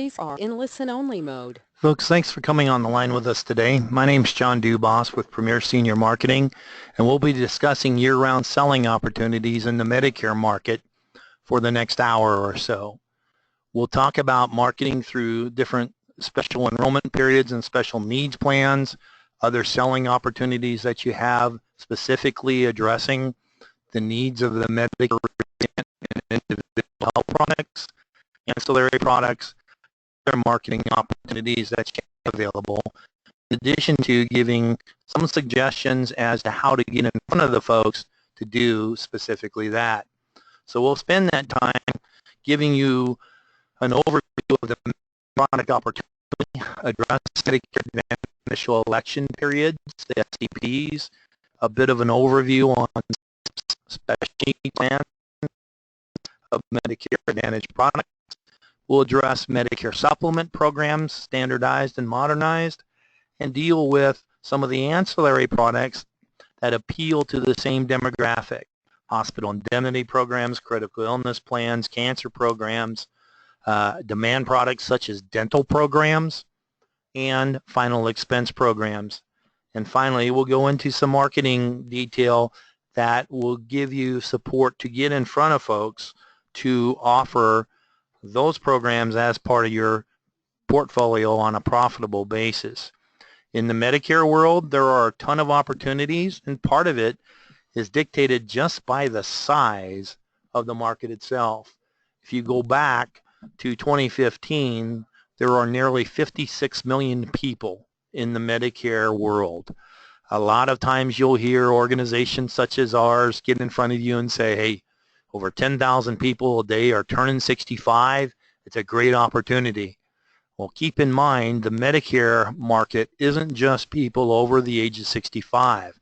are in listen-only mode. Folks, thanks for coming on the line with us today. My name's John Dubas with Premier Senior Marketing, and we'll be discussing year-round selling opportunities in the Medicare market for the next hour or so. We'll talk about marketing through different special enrollment periods and special needs plans, other selling opportunities that you have specifically addressing the needs of the Medicare and individual health products, ancillary products, marketing opportunities that you have available, in addition to giving some suggestions as to how to get in front of the folks to do specifically that. So we'll spend that time giving you an overview of the product opportunity, address Medicare initial election periods, the SEPs, a bit of an overview on special needs plans of Medicare Advantage products. We'll address Medicare supplement programs, standardized and modernized, and deal with some of the ancillary products that appeal to the same demographic. Hospital indemnity programs, critical illness plans, cancer programs, demand products such as dental programs, and final expense programs. And finally, we'll go into some marketing detail that will give you support to get in front of folks to offer those programs as part of your portfolio on a profitable basis. In the Medicare world, there are a ton of opportunities, and part of it is dictated just by the size of the market itself. If you go back to 2015, there are nearly 56 million people in the Medicare world. A lot of times you'll hear organizations such as ours get in front of you and say, hey, over 10,000 people a day are turning 65. It's a great opportunity. Well, keep in mind the Medicare market isn't just people over the age of 65.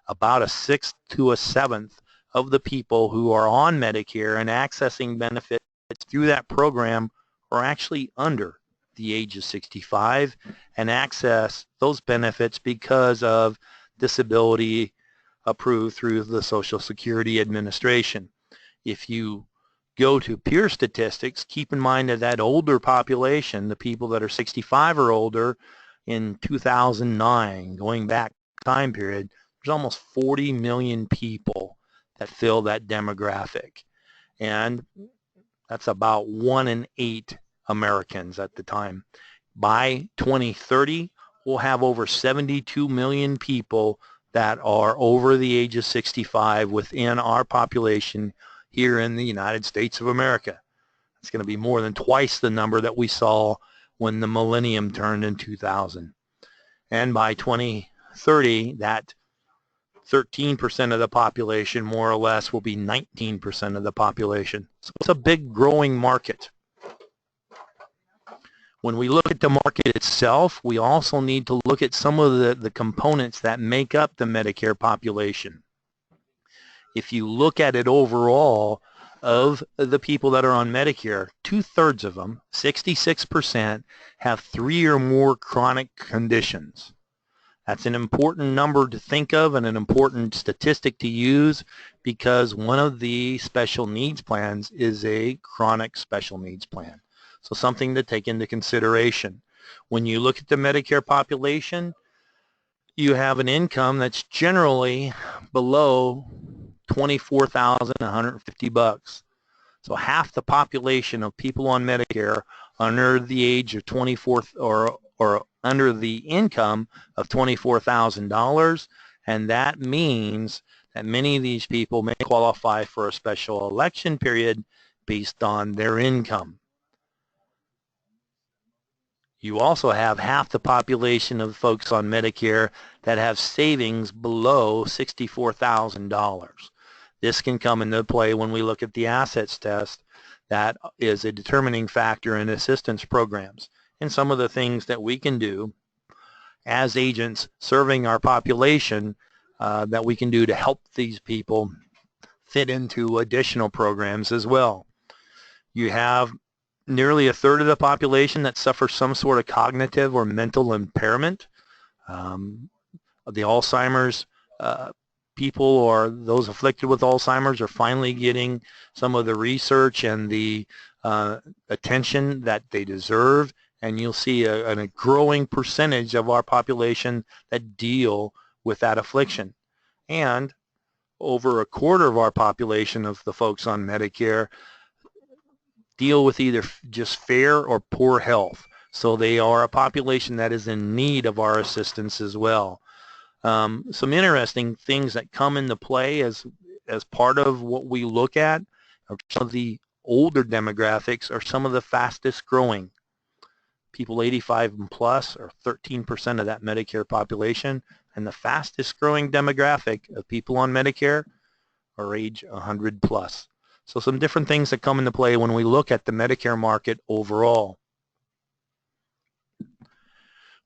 About a sixth to a seventh of the people who are on Medicare and accessing benefits through that program are actually under the age of 65 and access those benefits because of disability approved through the Social Security Administration. If you go to peer statistics, keep in mind that older population, the people that are 65 or older, in 2009, going back time period, there's almost 40 million people that fill that demographic. And that's about 1 in 8 Americans at the time. By 2030, we'll have over 72 million people that are over the age of 65 within our population here in the United States of America. It's going to be more than twice the number that we saw when the millennium turned in 2000. And by 2030, that 13% of the population, more or less, will be 19% of the population. So it's a big growing market. When we look at the market itself, we also need to look at some of the components that make up the Medicare population. If you look at it overall, of the people that are on Medicare, 2/3 of them, 66%, have 3 or more chronic conditions. That's an important number to think of and an important statistic to use because one of the special needs plans is a chronic special needs plan. So something to take into consideration. When you look at the Medicare population, you have an income that's generally below $24,150. So half the population of people on Medicare under the age of 24 or under the income of $24,000, and that means that many of these people may qualify for a special election period based on their income. You also have half the population of folks on Medicare that have savings below $64,000. This can come into play when we look at the assets test. That is a determining factor in assistance programs. And some of the things that we can do as agents serving our population that we can do to help these people fit into additional programs as well. You have nearly 1/3 of the population that suffers some sort of cognitive or mental impairment. The Alzheimer's people or those afflicted with Alzheimer's are finally getting some of the research and the attention that they deserve, and you'll see a growing percentage of our population that deal with that affliction. And over a quarter of our population of the folks on Medicare deal with either just fair or poor health. So they are a population that is in need of our assistance as well. Some interesting things that come into play as part of what we look at are some of the older demographics are some of the fastest growing. People 85 and plus are 13% of that Medicare population, and the fastest growing demographic of people on Medicare are age 100 plus. So some different things that come into play when we look at the Medicare market overall.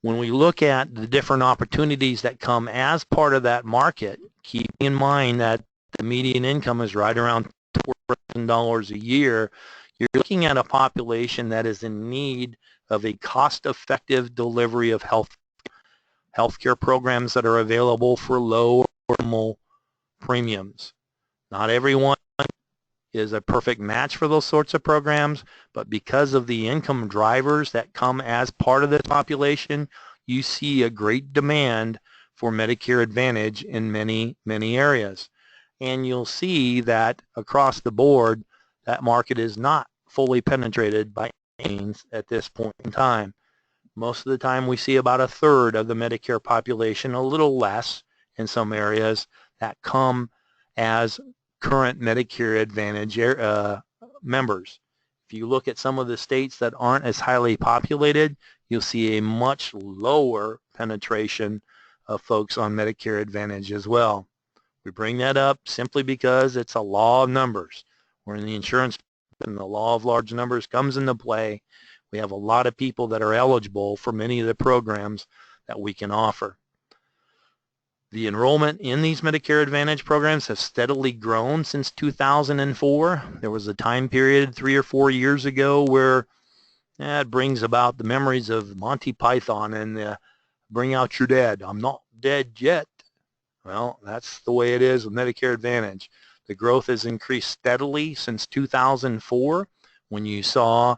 When we look at the different opportunities that come as part of that market, keep in mind that the median income is right around $4,000 a year. You're looking at a population that is in need of a cost-effective delivery of healthcare programs that are available for low or minimal premiums. Not everyone is a perfect match for those sorts of programs, but because of the income drivers that come as part of this population, you see a great demand for Medicare Advantage in many, many areas. And you'll see that across the board, that market is not fully penetrated by any means at this point in time. Most of the time we see about a third of the Medicare population, a little less in some areas, that come as current Medicare Advantage members. If you look at some of the states that aren't as highly populated, you'll see a much lower penetration of folks on Medicare Advantage as well. We bring that up simply because it's a law of numbers. We're in the insurance and the law of large numbers comes into play. We have a lot of people that are eligible for many of the programs that we can offer. The enrollment in these Medicare Advantage programs has steadily grown since 2004. There was a time period 3 or 4 years ago where it brings about the memories of Monty Python and bring out your dead. I'm not dead yet. Well, that's the way it is with Medicare Advantage. The growth has increased steadily since 2004 when you saw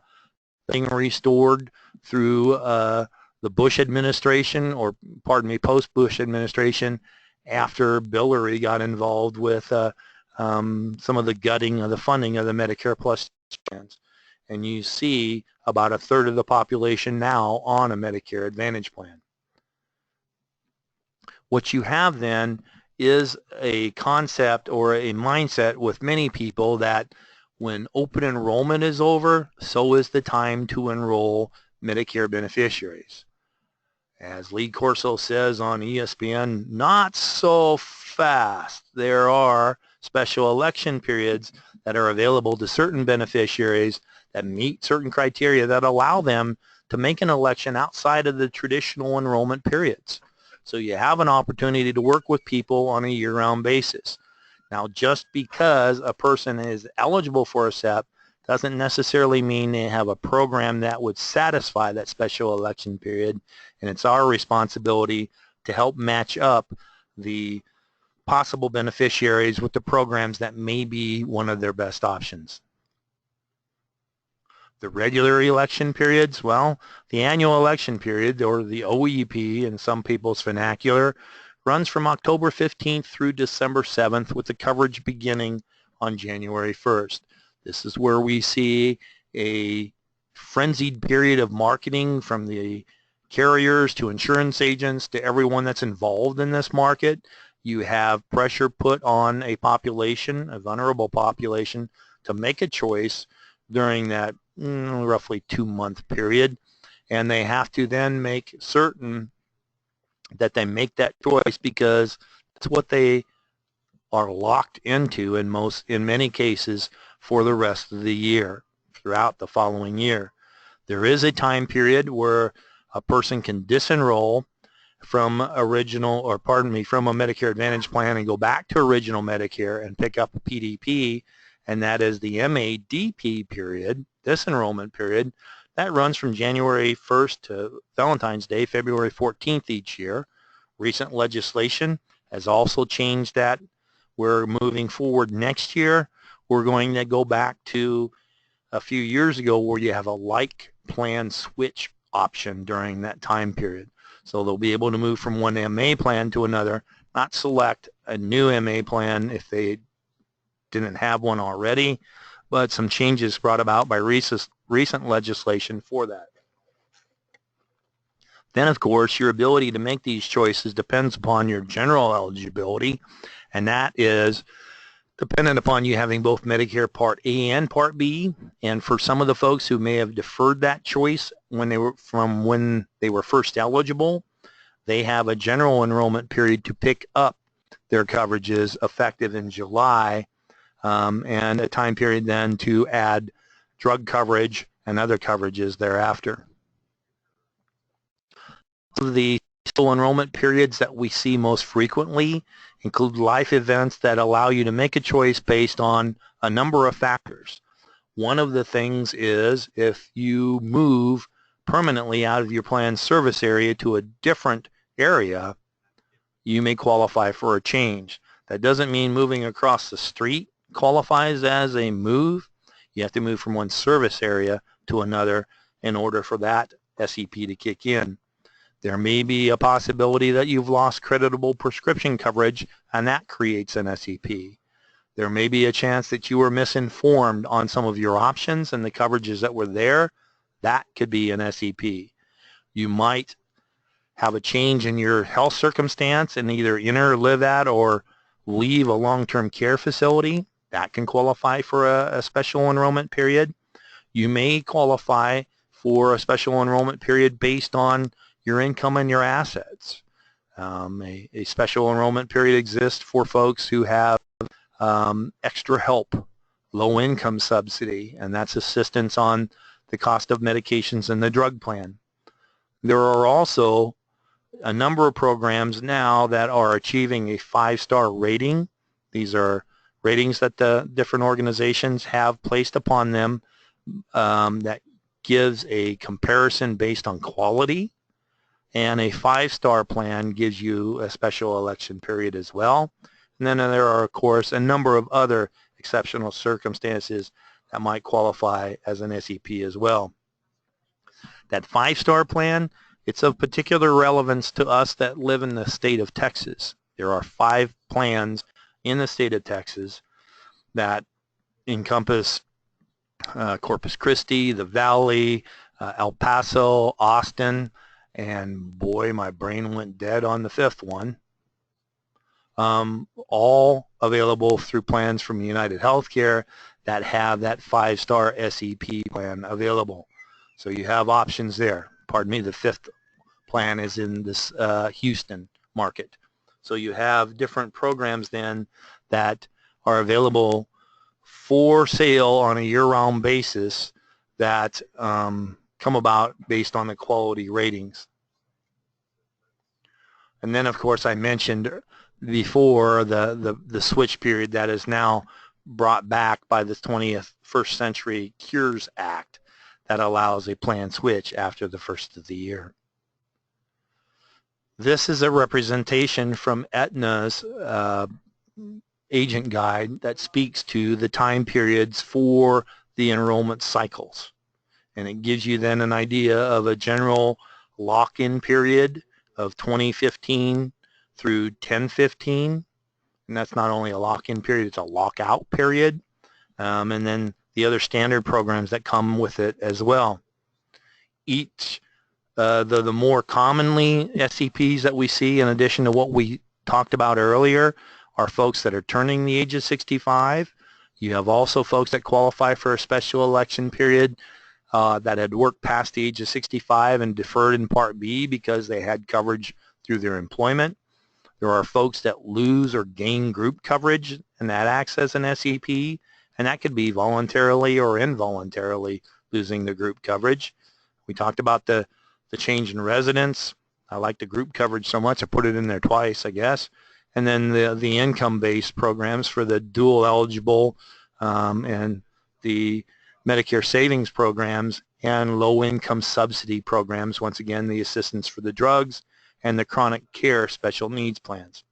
thing restored through the Bush administration, or pardon me, post-Bush administration, after Hillary got involved with some of the gutting of the funding of the Medicare Plus plans. And you see about a third of the population now on a Medicare Advantage plan. What you have then is a concept or a mindset with many people that when open enrollment is over, so is the time to enroll Medicare beneficiaries. As Lee Corso says on ESPN, not so fast. There are special election periods that are available to certain beneficiaries that meet certain criteria that allow them to make an election outside of the traditional enrollment periods. So you have an opportunity to work with people on a year-round basis. Now, just because a person is eligible for a SEP doesn't necessarily mean they have a program that would satisfy that special election period, and it's our responsibility to help match up the possible beneficiaries with the programs that may be one of their best options. The regular election periods, well, the annual election period, or the OEP in some people's vernacular, runs from October 15th through December 7th with the coverage beginning on January 1st. This is where we see a frenzied period of marketing from the carriers to insurance agents to everyone that's involved in this market. You have pressure put on a population, a vulnerable population, to make a choice during that roughly 2-month period, and they have to then make certain that they make that choice because that's what they are locked into in many cases for the rest of the year, throughout the following year. There is a time period where a person can disenroll from from a Medicare Advantage plan and go back to original Medicare and pick up a PDP, and that is the MADP period, disenrollment period. That runs from January 1st to Valentine's Day, February 14th each year. Recent legislation has also changed that. We're moving forward next year. We're going to go back to a few years ago where you have a like plan switch option during that time period. So they'll be able to move from one MA plan to another, not select a new MA plan if they didn't have one already, but some changes brought about by recent legislation for that. Then, of course, your ability to make these choices depends upon your general eligibility, and that is dependent upon you having both Medicare Part A and Part B. And for some of the folks who may have deferred that choice when they were first eligible, they have a general enrollment period to pick up their coverages effective in July, and a time period then to add drug coverage and other coverages thereafter. The special enrollment periods that we see most frequently include life events that allow you to make a choice based on a number of factors. One of the things is if you move permanently out of your planned service area to a different area, you may qualify for a change. That doesn't mean moving across the street qualifies as a move. You have to move from one service area to another in order for that SEP to kick in. There may be a possibility that you've lost creditable prescription coverage, and that creates an SEP. There may be a chance that you were misinformed on some of your options and the coverages that were there. That could be an SEP. You might have a change in your health circumstance and either enter, live at, or leave a long-term care facility. That can qualify for a special enrollment period. You may qualify for a special enrollment period based on your income and your assets. A special enrollment period exists for folks who have extra help, low income subsidy, and that's assistance on the cost of medications in the drug plan. There are also a number of programs now that are achieving a 5-star rating. These are ratings that the different organizations have placed upon them that gives a comparison based on quality. And a 5-star plan gives you a special election period as well. And then there are, of course, a number of other exceptional circumstances that might qualify as an SEP as well. That 5-star plan, it's of particular relevance to us that live in the state of Texas. There are 5 plans in the state of Texas that encompass Corpus Christi, the Valley, El Paso, Austin, and boy, my brain went dead on the 5th one. All available through plans from United Healthcare that have that 5-star SEP plan available. So you have options there. Pardon me, the 5th plan is in this Houston market. So you have different programs then that are available for sale on a year-round basis that come about based on the quality ratings. And then, of course, I mentioned before the switch period that is now brought back by the 21st Century Cures Act that allows a plan switch after the first of the year. This is a representation from Aetna's agent guide that speaks to the time periods for the enrollment cycles. And it gives you then an idea of a general lock-in period of 2015 through 1015. And that's not only a lock-in period, it's a lockout period. And then the other standard programs that come with it as well. Each, the more commonly SEPs that we see, in addition to what we talked about earlier, are folks that are turning the age of 65. You have also folks that qualify for a special election period that had worked past the age of 65 and deferred in Part B because they had coverage through their employment. There are folks that lose or gain group coverage, and that acts as an SEP, and that could be voluntarily or involuntarily losing the group coverage. We talked about the change in residence. I like the group coverage so much I put it in there twice, I guess. And then the income-based programs for the dual eligible and the Medicare savings programs and low-income subsidy programs, once again, the assistance for the drugs and the chronic care special needs plans.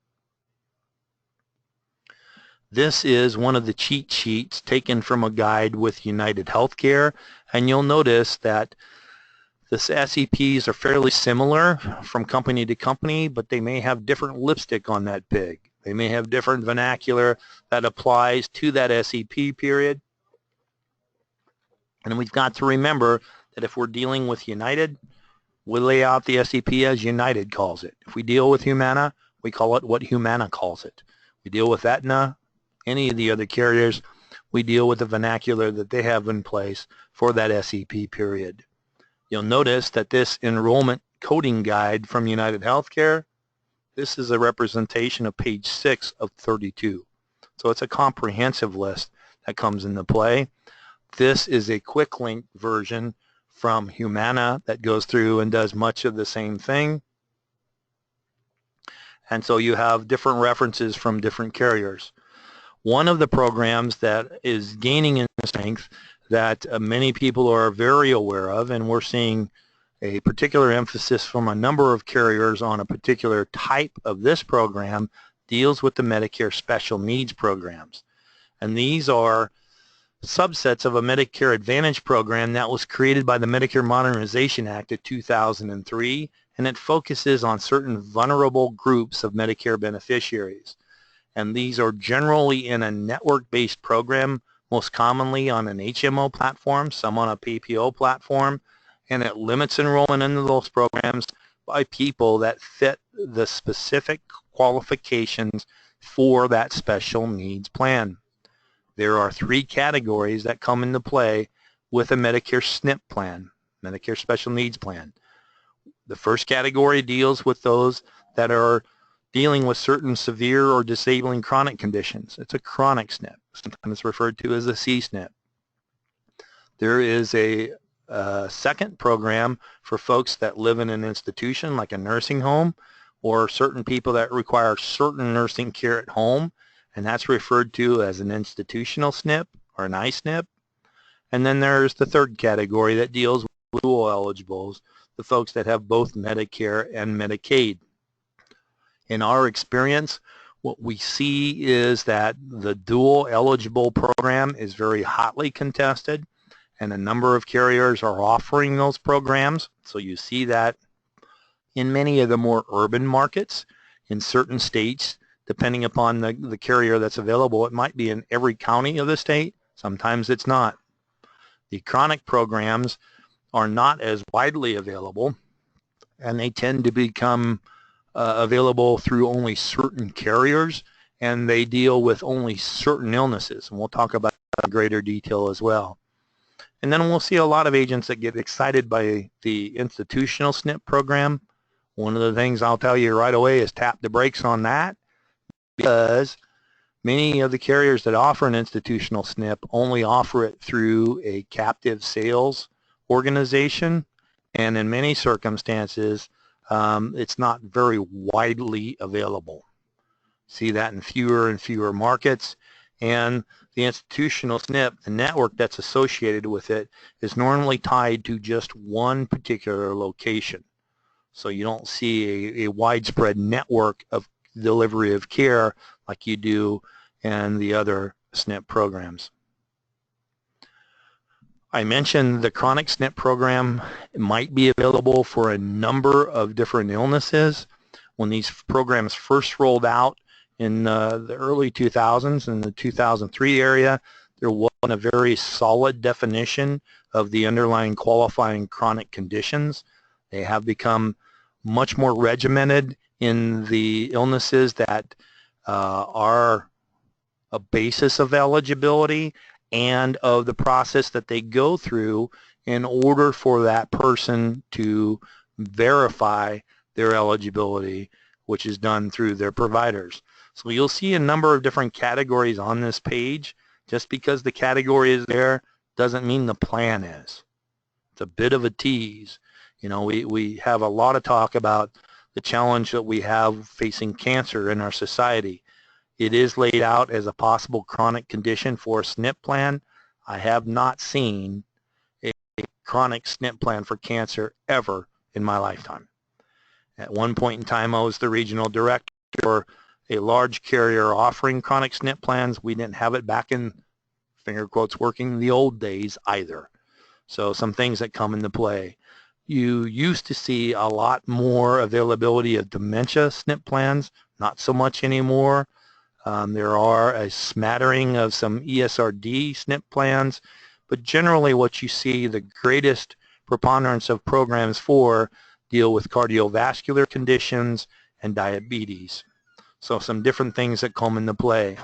This is one of the cheat sheets taken from a guide with United Healthcare, and you'll notice that the SEPs are fairly similar from company to company, but they may have different lipstick on that pig. They may have different vernacular that applies to that SEP period. And we've got to remember that if we're dealing with United, we lay out the SEP as United calls it. If we deal with Humana, we call it what Humana calls it. We deal with Aetna, any of the other carriers, we deal with the vernacular that they have in place for that SEP period. You'll notice that this enrollment coding guide from United Healthcare, this is a representation of page 6 of 32. So it's a comprehensive list that comes into play. This is a quick link version from Humana that goes through and does much of the same thing. And so you have different references from different carriers. One of the programs that is gaining in strength that many people are very aware of, and we're seeing a particular emphasis from a number of carriers on a particular type of this program, deals with the Medicare Special Needs programs. And these are subsets of a Medicare Advantage program that was created by the Medicare Modernization Act of 2003, and it focuses on certain vulnerable groups of Medicare beneficiaries. And these are generally in a network-based program, most commonly on an HMO platform, some on a PPO platform, and it limits enrollment into those programs by people that fit the specific qualifications for that special needs plan. There are 3 categories that come into play with a Medicare SNP plan, Medicare Special Needs Plan. The first category deals with those that are dealing with certain severe or disabling chronic conditions. It's a chronic SNP. Sometimes referred to as a C-SNP. There is a second program for folks that live in an institution like a nursing home, or certain people that require certain nursing care at home, and that's referred to as an institutional SNP or an I-SNP. And then there's the third category that deals with dual eligibles, the folks that have both Medicare and Medicaid. In our experience, what we see is that the dual eligible program is very hotly contested, and a number of carriers are offering those programs. So you see that in many of the more urban markets. In certain states, depending upon the carrier that's available, it might be in every county of the state. Sometimes it's not. The chronic programs are not as widely available, and they tend to become available through only certain carriers, and they deal with only certain illnesses, and we'll talk about that in greater detail as well. And then we'll see a lot of agents that get excited by the institutional SNP program. One of the things I'll tell you right away is tap the brakes on that, because many of the carriers that offer an institutional SNP only offer it through a captive sales organization, and in many circumstances it's not very widely available. See that in fewer and fewer markets, and the institutional SNP, the network that's associated with it, is normally tied to just one particular location. So you don't see a widespread network of delivery of care like you do in the other SNP programs. I mentioned the chronic SNP program might be available for a number of different illnesses. When these programs first rolled out in the early 2000s, in the 2003 area, there wasn't a very solid definition of the underlying qualifying chronic conditions. They have become much more regimented in the illnesses that are a basis of eligibility and of the process that they go through in order for that person to verify their eligibility, which is done through their providers. So you'll see a number of different categories on this page. Just because the category is there doesn't mean the plan is. It's a bit of a tease. You know, we have a lot of talk about the challenge that we have facing cancer in our society. It is laid out as a possible chronic condition for a SNP plan. I have not seen a chronic SNP plan for cancer ever in my lifetime. At one point in time, I was the regional director for a large carrier offering chronic SNP plans. We didn't have it back in, finger quotes, working the old days either. So some things that come into play. You used to see a lot more availability of dementia SNP plans, not so much anymore. There are a smattering of some ESRD SNP plans, but generally what you see, the greatest preponderance of programs for deal with cardiovascular conditions and diabetes. So some different things that come into play.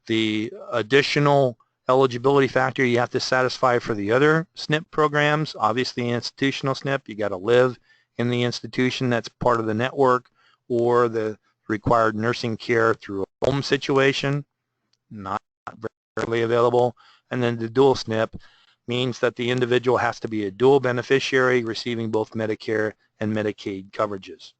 The additional eligibility factor you have to satisfy for the other SNP programs, obviously institutional SNP, you got to live in the institution that's part of the network, or the required nursing care through a home situation, not readily available. And then the dual SNP means that the individual has to be a dual beneficiary receiving both Medicare and Medicaid coverages.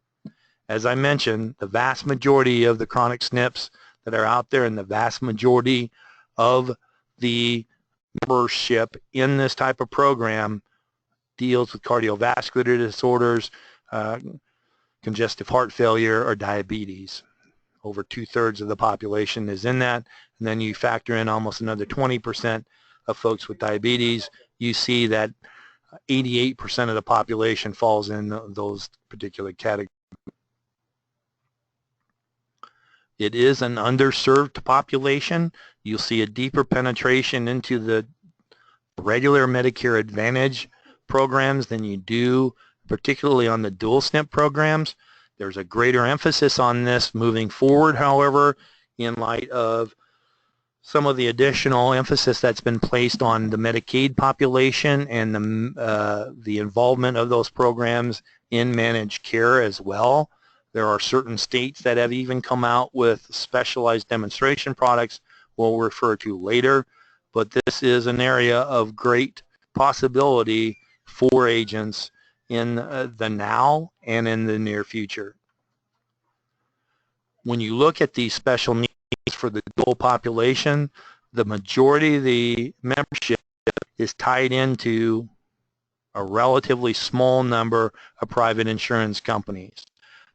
As I mentioned, the vast majority of the chronic SNPs that are out there and the vast majority of the membership in this type of program deals with cardiovascular disorders, congestive heart failure, or diabetes. Over 2/3 of the population is in that, and then you factor in almost another 20% of folks with diabetes. You see that 88% of the population falls in those particular categories. It is an underserved population. You'll see a deeper penetration into the regular Medicare Advantage programs than you do particularly on the dual SNP programs. There's a greater emphasis on this moving forward, however, in light of some of the additional emphasis that's been placed on the Medicaid population and the involvement of those programs in managed care as well. There are certain states that have even come out with specialized demonstration products we'll refer to later, but this is an area of great possibility for agents in the now and in the near future. When you look at these special needs for the dual population, the majority of the membership is tied into a relatively small number of private insurance companies.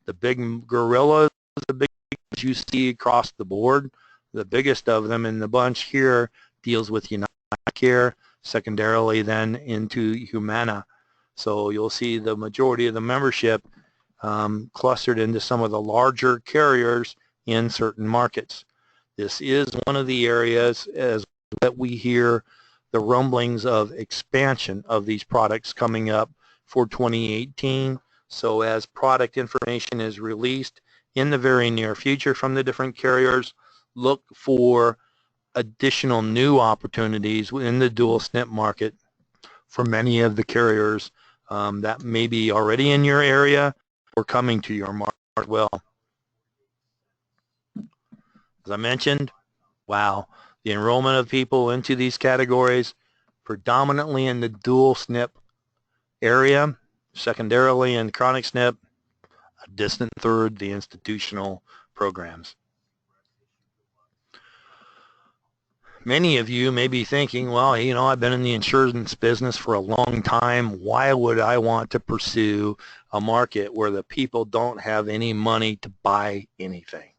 The big gorillas, the big you see across the board, the biggest of them in the bunch here deals with UnitedCare, secondarily then into Humana. So you'll see the majority of the membership clustered into some of the larger carriers in certain markets. This is one of the areas as that we hear the rumblings of expansion of these products coming up for 2018. So as product information is released in the very near future from the different carriers, look for additional new opportunities in the dual SNP market for many of the carriers that may be already in your area or coming to your market as well. As I mentioned, wow, the enrollment of people into these categories, predominantly in the dual SNP area, secondarily in chronic SNP, a distant third the institutional programs. Many of you may be thinking, well, you know, I've been in the insurance business for a long time. Why would I want to pursue a market where the people don't have any money to buy anything?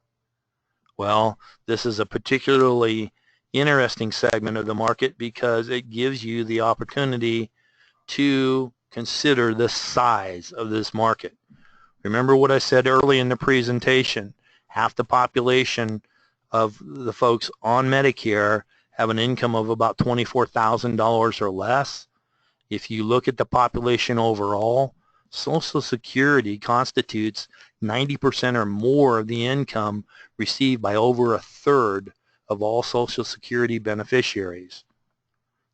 Well, this is a particularly interesting segment of the market because it gives you the opportunity to consider the size of this market. Remember what I said early in the presentation. Half the population of the folks on Medicare have an income of about $24,000 or less. If you look at the population overall, Social Security constitutes 90% or more of the income received by over 1/3 of all Social Security beneficiaries.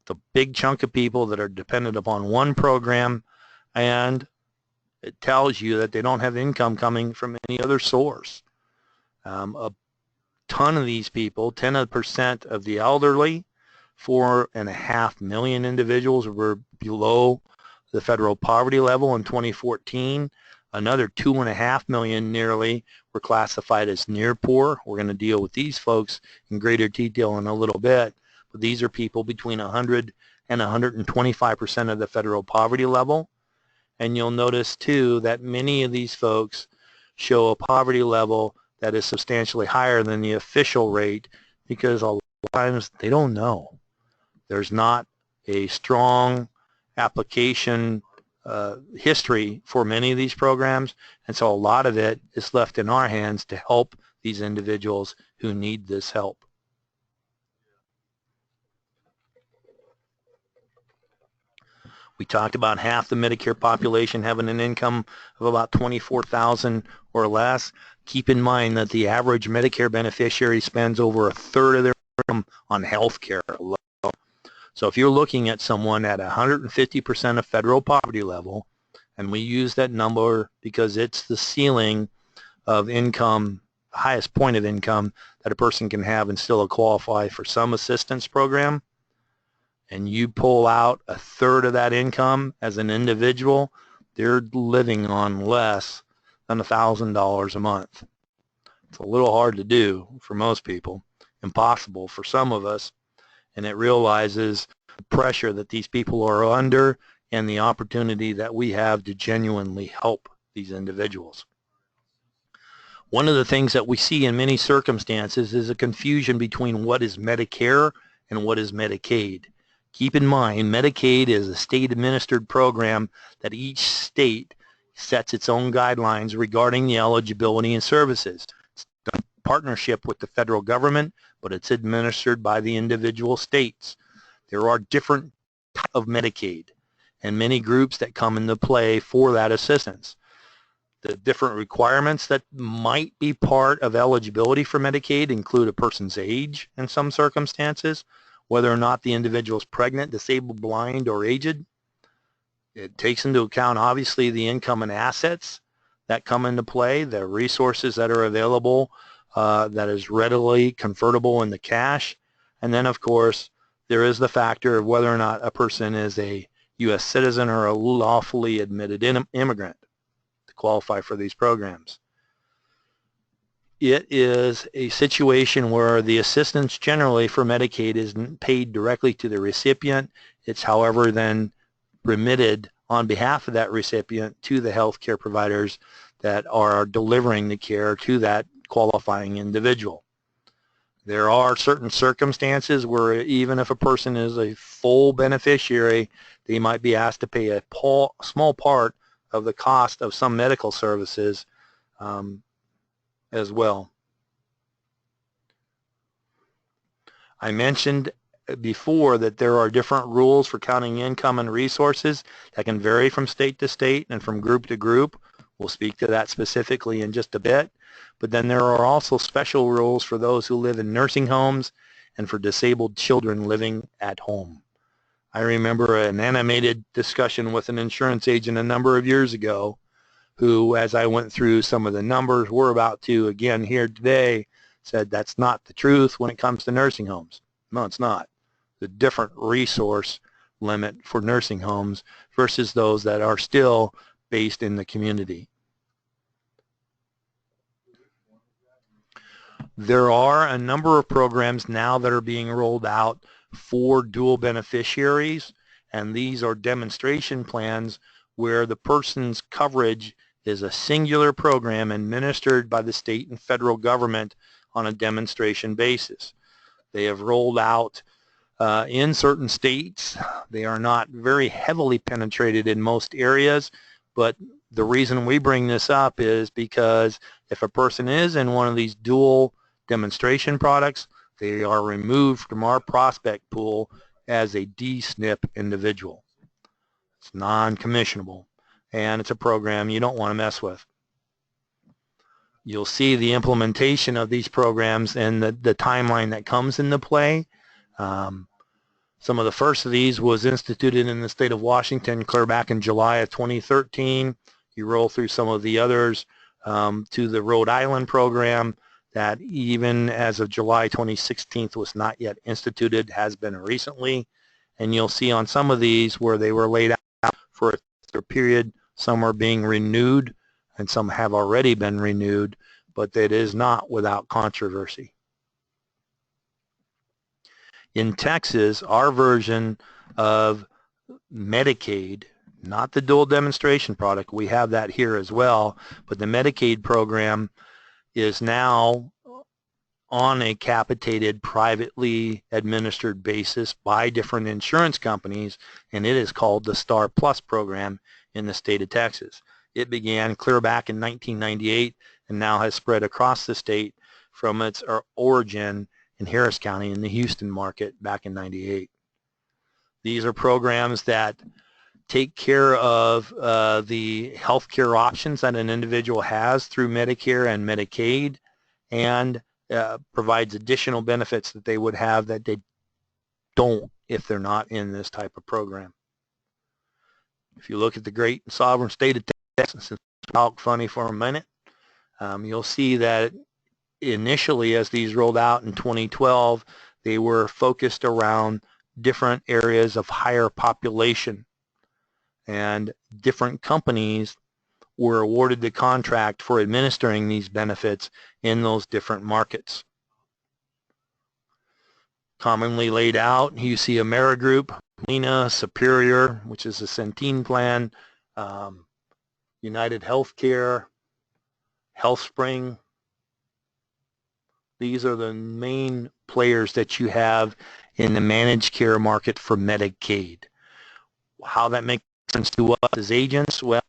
The big chunk of people that are dependent upon one program, and it tells you that they don't have income coming from any other source. A ton of these people, 10% of the elderly, 4.5 million individuals were below the federal poverty level in 2014. Another 2.5 million nearly were classified as near poor. We're going to deal with these folks in greater detail in a little bit, but these are people between 100 and 125% of the federal poverty level. And you'll notice too that many of these folks show a poverty level that is substantially higher than the official rate, because a lot of times they don't know. There's not a strong application history for many of these programs, and so a lot of it is left in our hands to help these individuals who need this help. We talked about half the Medicare population having an income of about $24,000 or less. Keep in mind that the average Medicare beneficiary spends over a third of their income on health care alone. So if you're looking at someone at 150% of federal poverty level, and we use that number because it's the ceiling of income, the highest point of income that a person can have and still qualify for some assistance program, and you pull out a third of that income as an individual, they're living on less than $1,000 a month. It's a little hard to do for most people, impossible for some of us, and it realizes the pressure that these people are under and the opportunity that we have to genuinely help these individuals. One of the things that we see in many circumstances is a confusion between what is Medicare and what is Medicaid. Keep in mind, Medicaid is a state-administered program that each state sets its own guidelines regarding the eligibility and services. It's done in partnership with the federal government, but it's administered by the individual states. There are different types of Medicaid and many groups that come into play for that assistance. The different requirements that might be part of eligibility for Medicaid include a person's age in some circumstances, whether or not the individual is pregnant, disabled, blind, or aged. It takes into account, obviously, the income and assets that come into play, the resources that are available that is readily convertible into cash. And then, of course, there is the factor of whether or not a person is a U.S. citizen or a lawfully admitted immigrant to qualify for these programs. It is a situation where the assistance generally for Medicaid isn't paid directly to the recipient. It's, however, then remitted on behalf of that recipient to the health care providers that are delivering the care to that qualifying individual. There are certain circumstances where even if a person is a full beneficiary, they might be asked to pay a small part of the cost of some medical services as well. I mentioned before that there are different rules for counting income and resources that can vary from state to state and from group to group. We'll speak to that specifically in just a bit. But then there are also special rules for those who live in nursing homes and for disabled children living at home. I remember an animated discussion with an insurance agent a number of years ago who, as I went through some of the numbers we're about to again here today, said that's not the truth when it comes to nursing homes. No, it's not. The different resource limit for nursing homes versus those that are still based in the community. There are a number of programs now that are being rolled out for dual beneficiaries, and these are demonstration plans where the person's coverage is a singular program administered by the state and federal government on a demonstration basis. They have rolled out in certain states. They are not very heavily penetrated in most areas, but the reason we bring this up is because if a person is in one of these dual demonstration products, they are removed from our prospect pool as a DSNP individual. It's non-commissionable, and it's a program you don't want to mess with. You'll see the implementation of these programs and the timeline that comes into play. Some of the first of these was instituted in the state of Washington clear back in July of 2013. You roll through some of the others to the Rhode Island program that even as of July 2016 was not yet instituted, has been recently. And you'll see on some of these where they were laid out for a period, some are being renewed and some have already been renewed, but that is not without controversy. In Texas, our version of Medicaid, not the dual demonstration product, we have that here as well, but the Medicaid program is now on a capitated, privately administered basis by different insurance companies, and it is called the Star+Plus program in the state of Texas. It began clear back in 1998 and now has spread across the state from its origin in Harris County in the Houston market back in '98. These are programs that take care of the health care options that an individual has through Medicare and Medicaid, and provides additional benefits that they would have that they don't if they're not in this type of program. If you look at the great sovereign state of Texas, and talk funny for a minute, you'll see that initially as these rolled out in 2012, they were focused around different areas of higher population, and different companies were awarded the contract for administering these benefits in those different markets. Commonly laid out, you see Amerigroup, Molina, Superior, which is a Centene plan, United Healthcare, HealthSpring. These are the main players that you have in the managed care market for Medicaid. How that makes sense to us as agents, well,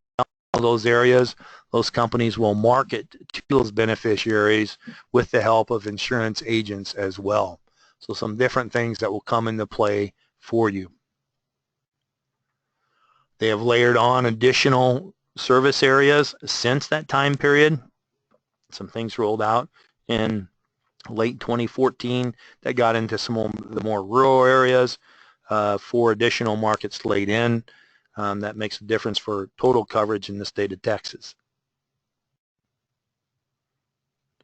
those areas, those companies will market to those beneficiaries with the help of insurance agents as well. So some different things that will come into play for you. They have layered on additional service areas since that time period. Some things rolled out in late 2014 that got into some of the more rural areas for additional markets laid in. That makes a difference for total coverage in the state of Texas.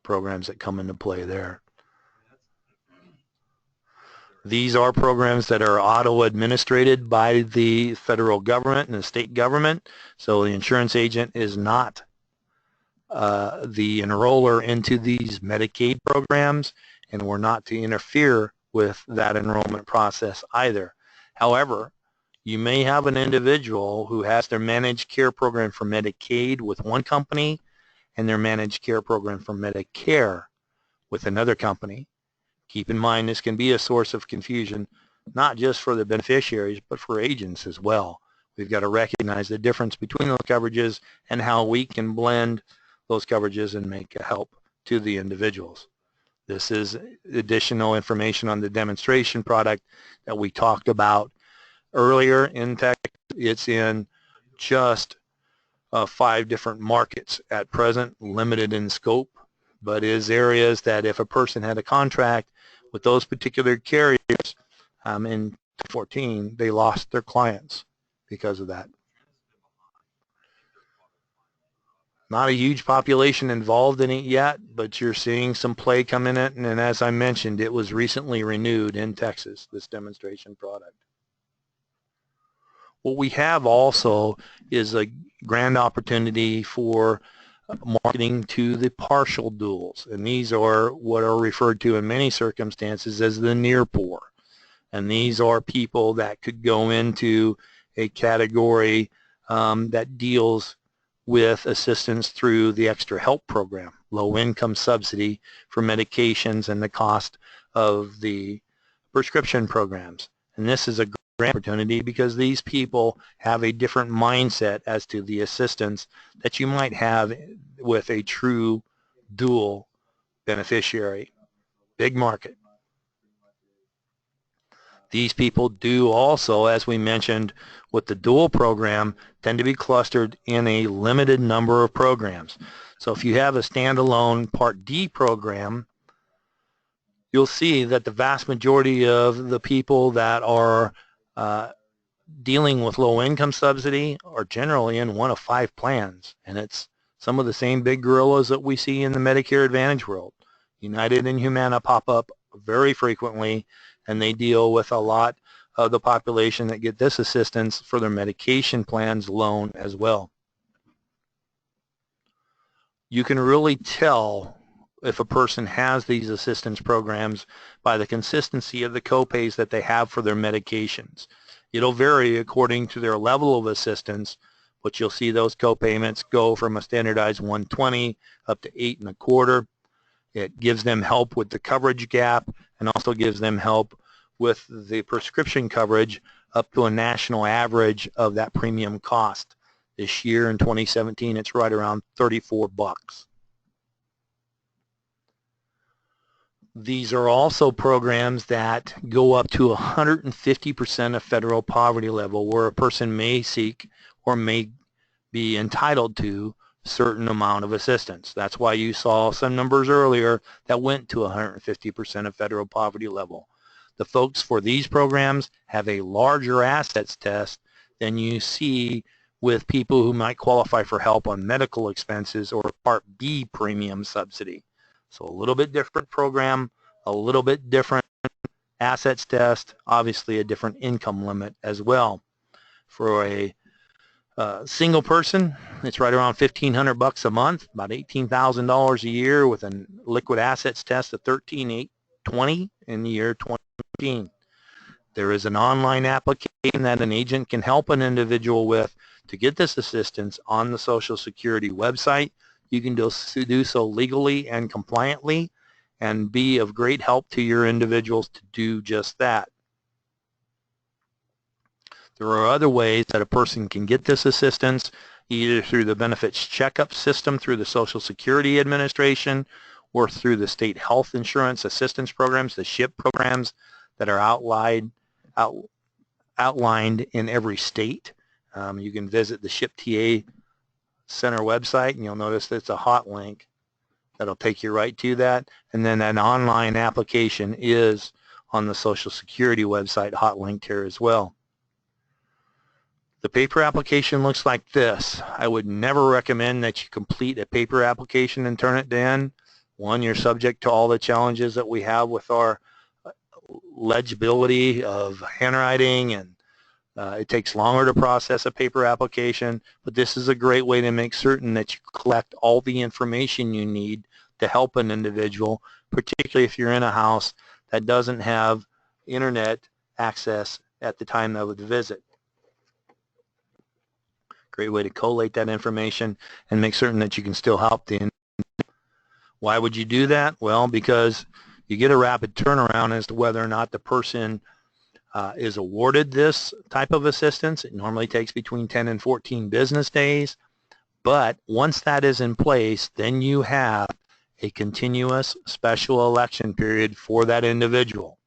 Programs that come into play there. These are programs that are auto-administrated by the federal government and the state government, so the insurance agent is not the enroller into these Medicaid programs, and we're not to interfere with that enrollment process either. However, you may have an individual who has their managed care program for Medicaid with one company and their managed care program for Medicare with another company. Keep in mind, this can be a source of confusion, not just for the beneficiaries, but for agents as well. We've got to recognize the difference between those coverages and how we can blend those coverages and make a help to the individuals. This is additional information on the demonstration product that we talked about earlier in tech. It's in just 5 different markets at present, limited in scope, but is areas that if a person had a contract with those particular carriers in 2014, they lost their clients because of that. Not a huge population involved in it yet, but you're seeing some play come in it, and as I mentioned, it was recently renewed in Texas, this demonstration product. What we have also is a grand opportunity for marketing to the partial duals, and these are what are referred to in many circumstances as the near poor, and these are people that could go into a category that deals with assistance through the Extra Help program, low income subsidy for medications and the cost of the prescription programs. And this is a great opportunity because these people have a different mindset as to the assistance that you might have with a true dual beneficiary. Big market. These people do also, as we mentioned with the dual program, tend to be clustered in a limited number of programs. So if you have a standalone Part D program, you'll see that the vast majority of the people that are dealing with low income subsidy are generally in one of 5 plans, and it's some of the same big gorillas that we see in the Medicare Advantage world. United and Humana pop up very frequently, and they deal with a lot of the population that get this assistance for their medication plans alone as well. You can really tell if a person has these assistance programs by the consistency of the copays that they have for their medications. It'll vary according to their level of assistance, but you'll see those copayments go from a standardized $120 up to $8.25. It gives them help with the coverage gap and also gives them help with the prescription coverage up to a national average of that premium cost. This year in 2017, it's right around $34. These are also programs that go up to 150% of federal poverty level, where a person may seek or may be entitled to a certain amount of assistance. That's why you saw some numbers earlier that went to 150% of federal poverty level. The folks for these programs have a larger assets test than you see with people who might qualify for help on medical expenses or Part B premium subsidy. So a little bit different program, a little bit different assets test, obviously a different income limit as well. For a single person, it's right around $1,500 a month, about $18,000 a year, with a liquid assets test of $13,820 in the year 2015. There is an online application that an agent can help an individual with to get this assistance on the Social Security website. You can do so legally and compliantly and be of great help to your individuals to do just that. There are other ways that a person can get this assistance, either through the benefits checkup system through the Social Security Administration or through the state health insurance assistance programs, the SHIP programs that are outlined in every state. You can visit the SHIP TA Center website, and you'll notice that it's a hot link that'll take you right to that. And then an online application is on the Social Security website, hot linked here as well. The paper application looks like this. I would never recommend that you complete a paper application and turn it in. One, you're subject to all the challenges that we have with our legibility of handwriting, and it takes longer to process a paper application, but this is a great way to make certain that you collect all the information you need to help an individual, particularly if you're in a house that doesn't have internet access at the time of the visit. Great way to collate that information and make certain that you can still help the individual. Why would you do that? Well, because you get a rapid turnaround as to whether or not the person is awarded this type of assistance. It normally takes between 10 and 14 business days, but once that is in place, then you have a continuous special election period for that individual.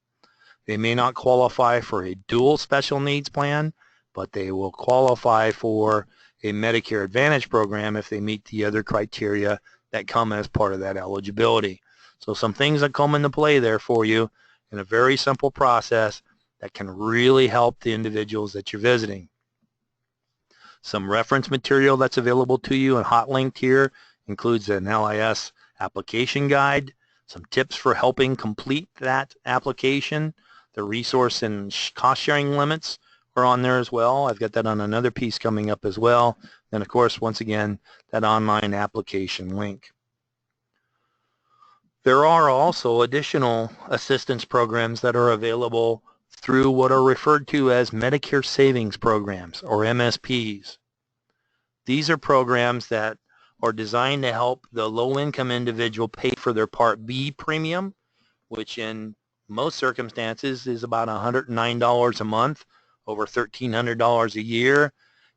They may not qualify for a dual special needs plan, but they will qualify for a Medicare Advantage program if they meet the other criteria that come as part of that eligibility. So some things that come into play there for you in a very simple process that can really help the individuals that you're visiting. Some reference material that's available to you and hot linked here includes an LIS application guide, some tips for helping complete that application. The resource and cost sharing limits are on there as well. I've got that on another piece coming up as well. And of course, once again, that online application link. There are also additional assistance programs that are available through what are referred to as Medicare Savings Programs, or MSPs. These are programs that are designed to help the low-income individual pay for their Part B premium, which in most circumstances is about $109 a month, over $1,300 a year.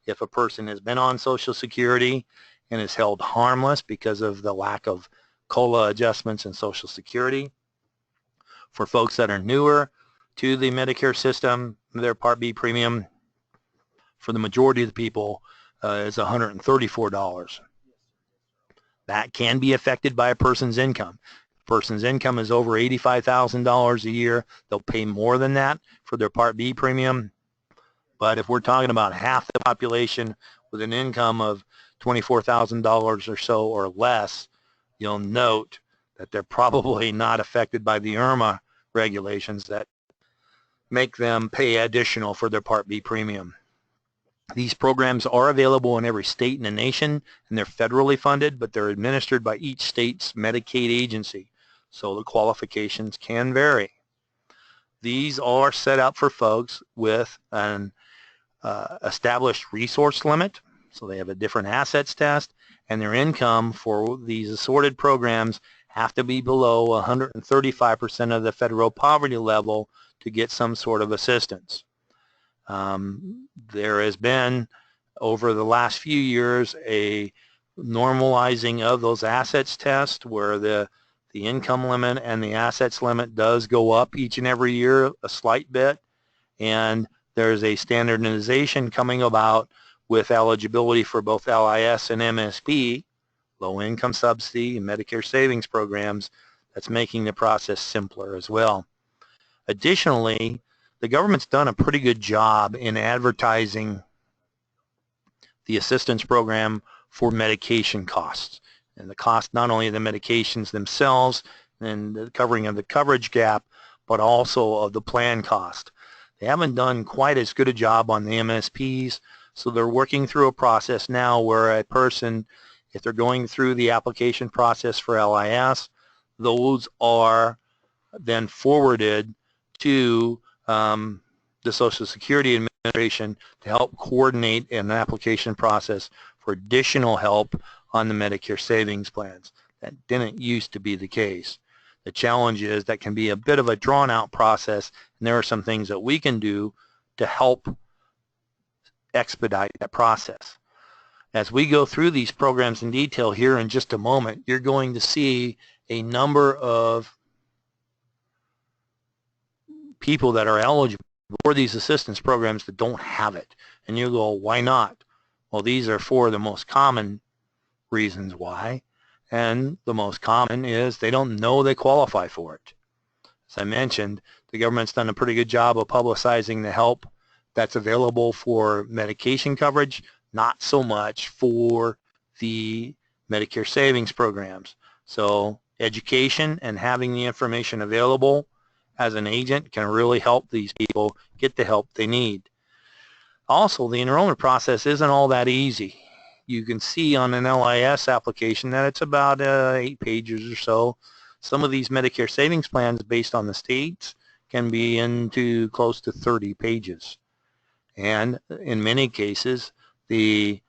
If a person has been on Social Security and is held harmless because of the lack of COLA adjustments in Social Security. For folks that are newer to the Medicare system, their Part B premium for the majority of the people is $134. That can be affected by a person's income. If a person's income is over $85,000 a year, they'll pay more than that for their Part B premium. But if we're talking about half the population with an income of $24,000 or so or less, you'll note that they're probably not affected by the IRMA regulations that make them pay additional for their Part B premium. These programs are available in every state in the nation, and they're federally funded, but they're administered by each state's Medicaid agency, so the qualifications can vary. These are set up for folks with an established resource limit, so they have a different assets test, and their income for these assorted programs have to be below 135% of the federal poverty level to get some sort of assistance. There has been, over the last few years, a normalizing of those assets tests where the income limit and the assets limit does go up each and every year a slight bit, and there's a standardization coming about with eligibility for both LIS and MSP, low income subsidy and Medicare savings programs, that's making the process simpler as well. Additionally, the government's done a pretty good job in advertising the assistance program for medication costs, and the cost not only of the medications themselves and the covering of the coverage gap, but also of the plan cost. They haven't done quite as good a job on the MSPs, so they're working through a process now where a person, if they're going through the application process for LIS, those are then forwarded to the Social Security Administration to help coordinate an application process for additional help on the Medicare savings plans. That didn't used to be the case. The challenge is that can be a bit of a drawn-out process, and there are some things that we can do to help expedite that process. As we go through these programs in detail here in just a moment, you're going to see a number of people that are eligible for these assistance programs that don't have it. And you go, why not? Well, these are four of the most common reasons why. And the most common is they don't know they qualify for it. As I mentioned, the government's done a pretty good job of publicizing the help that's available for medication coverage, not so much for the Medicare savings programs. So education and having the information available as an agent can really help these people get the help they need. Also, the enrollment process isn't all that easy. You can see on an LIS application that it's about 8 pages or so. Some of these Medicare savings plans based on the states can be into close to 30 pages. And in many cases, the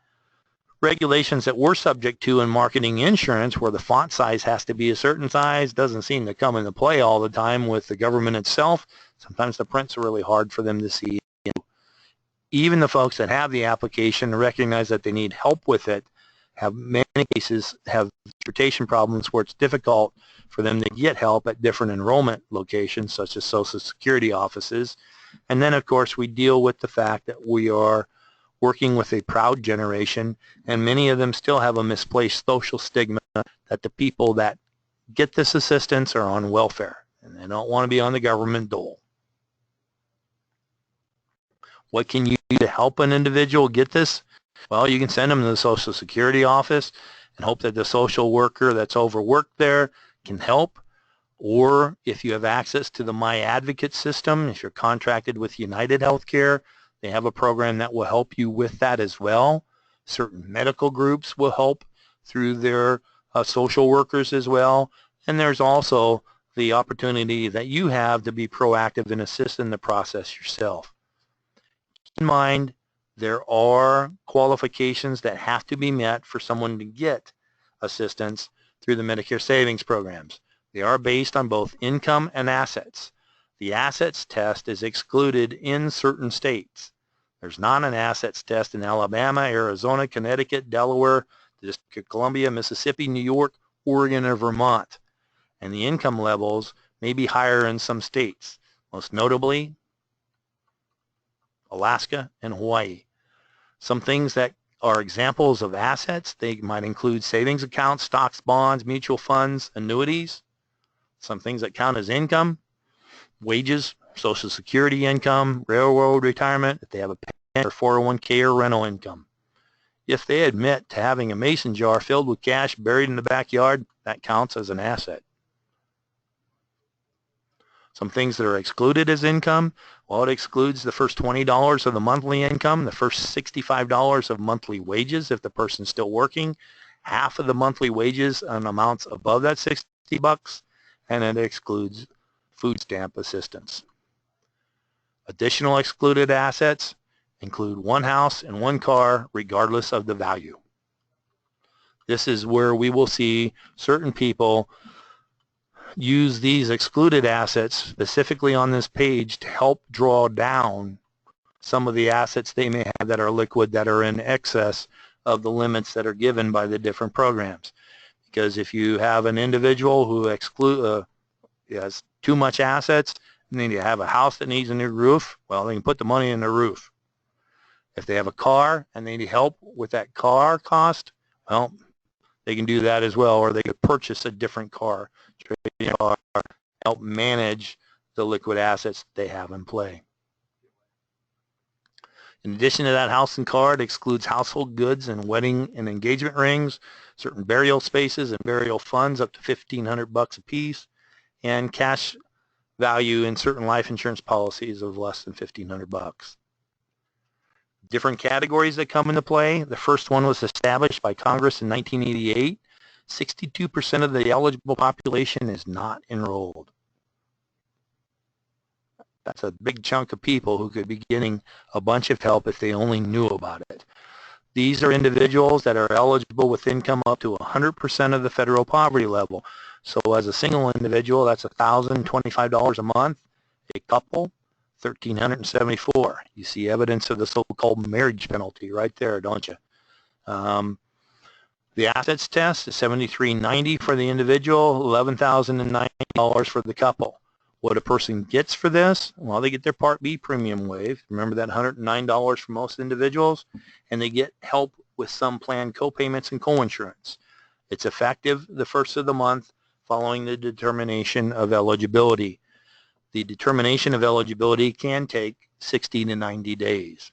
regulations that we're subject to in marketing insurance, where the font size has to be a certain size, doesn't seem to come into play all the time with the government itself. Sometimes the prints are really hard for them to see. Even the folks that have the application recognize that they need help with it, have many cases have transportation problems where it's difficult for them to get help at different enrollment locations such as Social Security offices. And then of course we deal with the fact that we are working with a proud generation, and many of them still have a misplaced social stigma that the people that get this assistance are on welfare and they don't want to be on the government dole. What can you do to help an individual get this? Well, you can send them to the Social Security office and hope that the social worker that's overworked there can help. Or if you have access to the My Advocate system, if you're contracted with United Healthcare, they have a program that will help you with that as well. Certain medical groups will help through their social workers as well. And there's also the opportunity that you have to be proactive and assist in the process yourself. Keep in mind, there are qualifications that have to be met for someone to get assistance through the Medicare savings programs. They are based on both income and assets. The assets test is excluded in certain states. There's not an assets test in Alabama, Arizona, Connecticut, Delaware, the District of Columbia, Mississippi, New York, Oregon, or Vermont. And the income levels may be higher in some states, most notably Alaska and Hawaii. Some things that are examples of assets, they might include savings accounts, stocks, bonds, mutual funds, annuities. Some things that count as income, wages, Social Security income, railroad retirement, if they have a pension or 401k or rental income. If they admit to having a mason jar filled with cash buried in the backyard, that counts as an asset. Some things that are excluded as income, well, it excludes the first $20 of the monthly income, the first $65 of monthly wages if the person's still working, half of the monthly wages on amounts above that $60, and it excludes food stamp assistance. Additional excluded assets include one house and one car regardless of the value. This is where we will see certain people use these excluded assets specifically on this page to help draw down some of the assets they may have that are liquid, that are in excess of the limits that are given by the different programs. Because if you have an individual who has too much assets, and then you have a house that needs a new roof, well, they can put the money in the roof. If they have a car and they need help with that car cost, well, they can do that as well, or they could purchase a different car, trade a car, help manage the liquid assets they have in play. In addition to that house and car, it excludes household goods and wedding and engagement rings, certain burial spaces and burial funds up to $1,500 a piece, and cash value in certain life insurance policies of less than $1,500. Different categories that come into play. The first one was established by Congress in 1988. 62% of the eligible population is not enrolled. That's a big chunk of people who could be getting a bunch of help if they only knew about it. These are individuals that are eligible with income up to 100% of the federal poverty level. So as a single individual, that's $1,025 a month. A couple, $1,374. You see evidence of the so-called marriage penalty right there, don't you? The assets test is $7,390 for the individual, $11,090 for the couple. What a person gets for this, well, they get their Part B premium waived. Remember that $109 for most individuals, and they get help with some planned co-payments and co-insurance. It's effective the first of the month following the determination of eligibility. The determination of eligibility can take 60 to 90 days.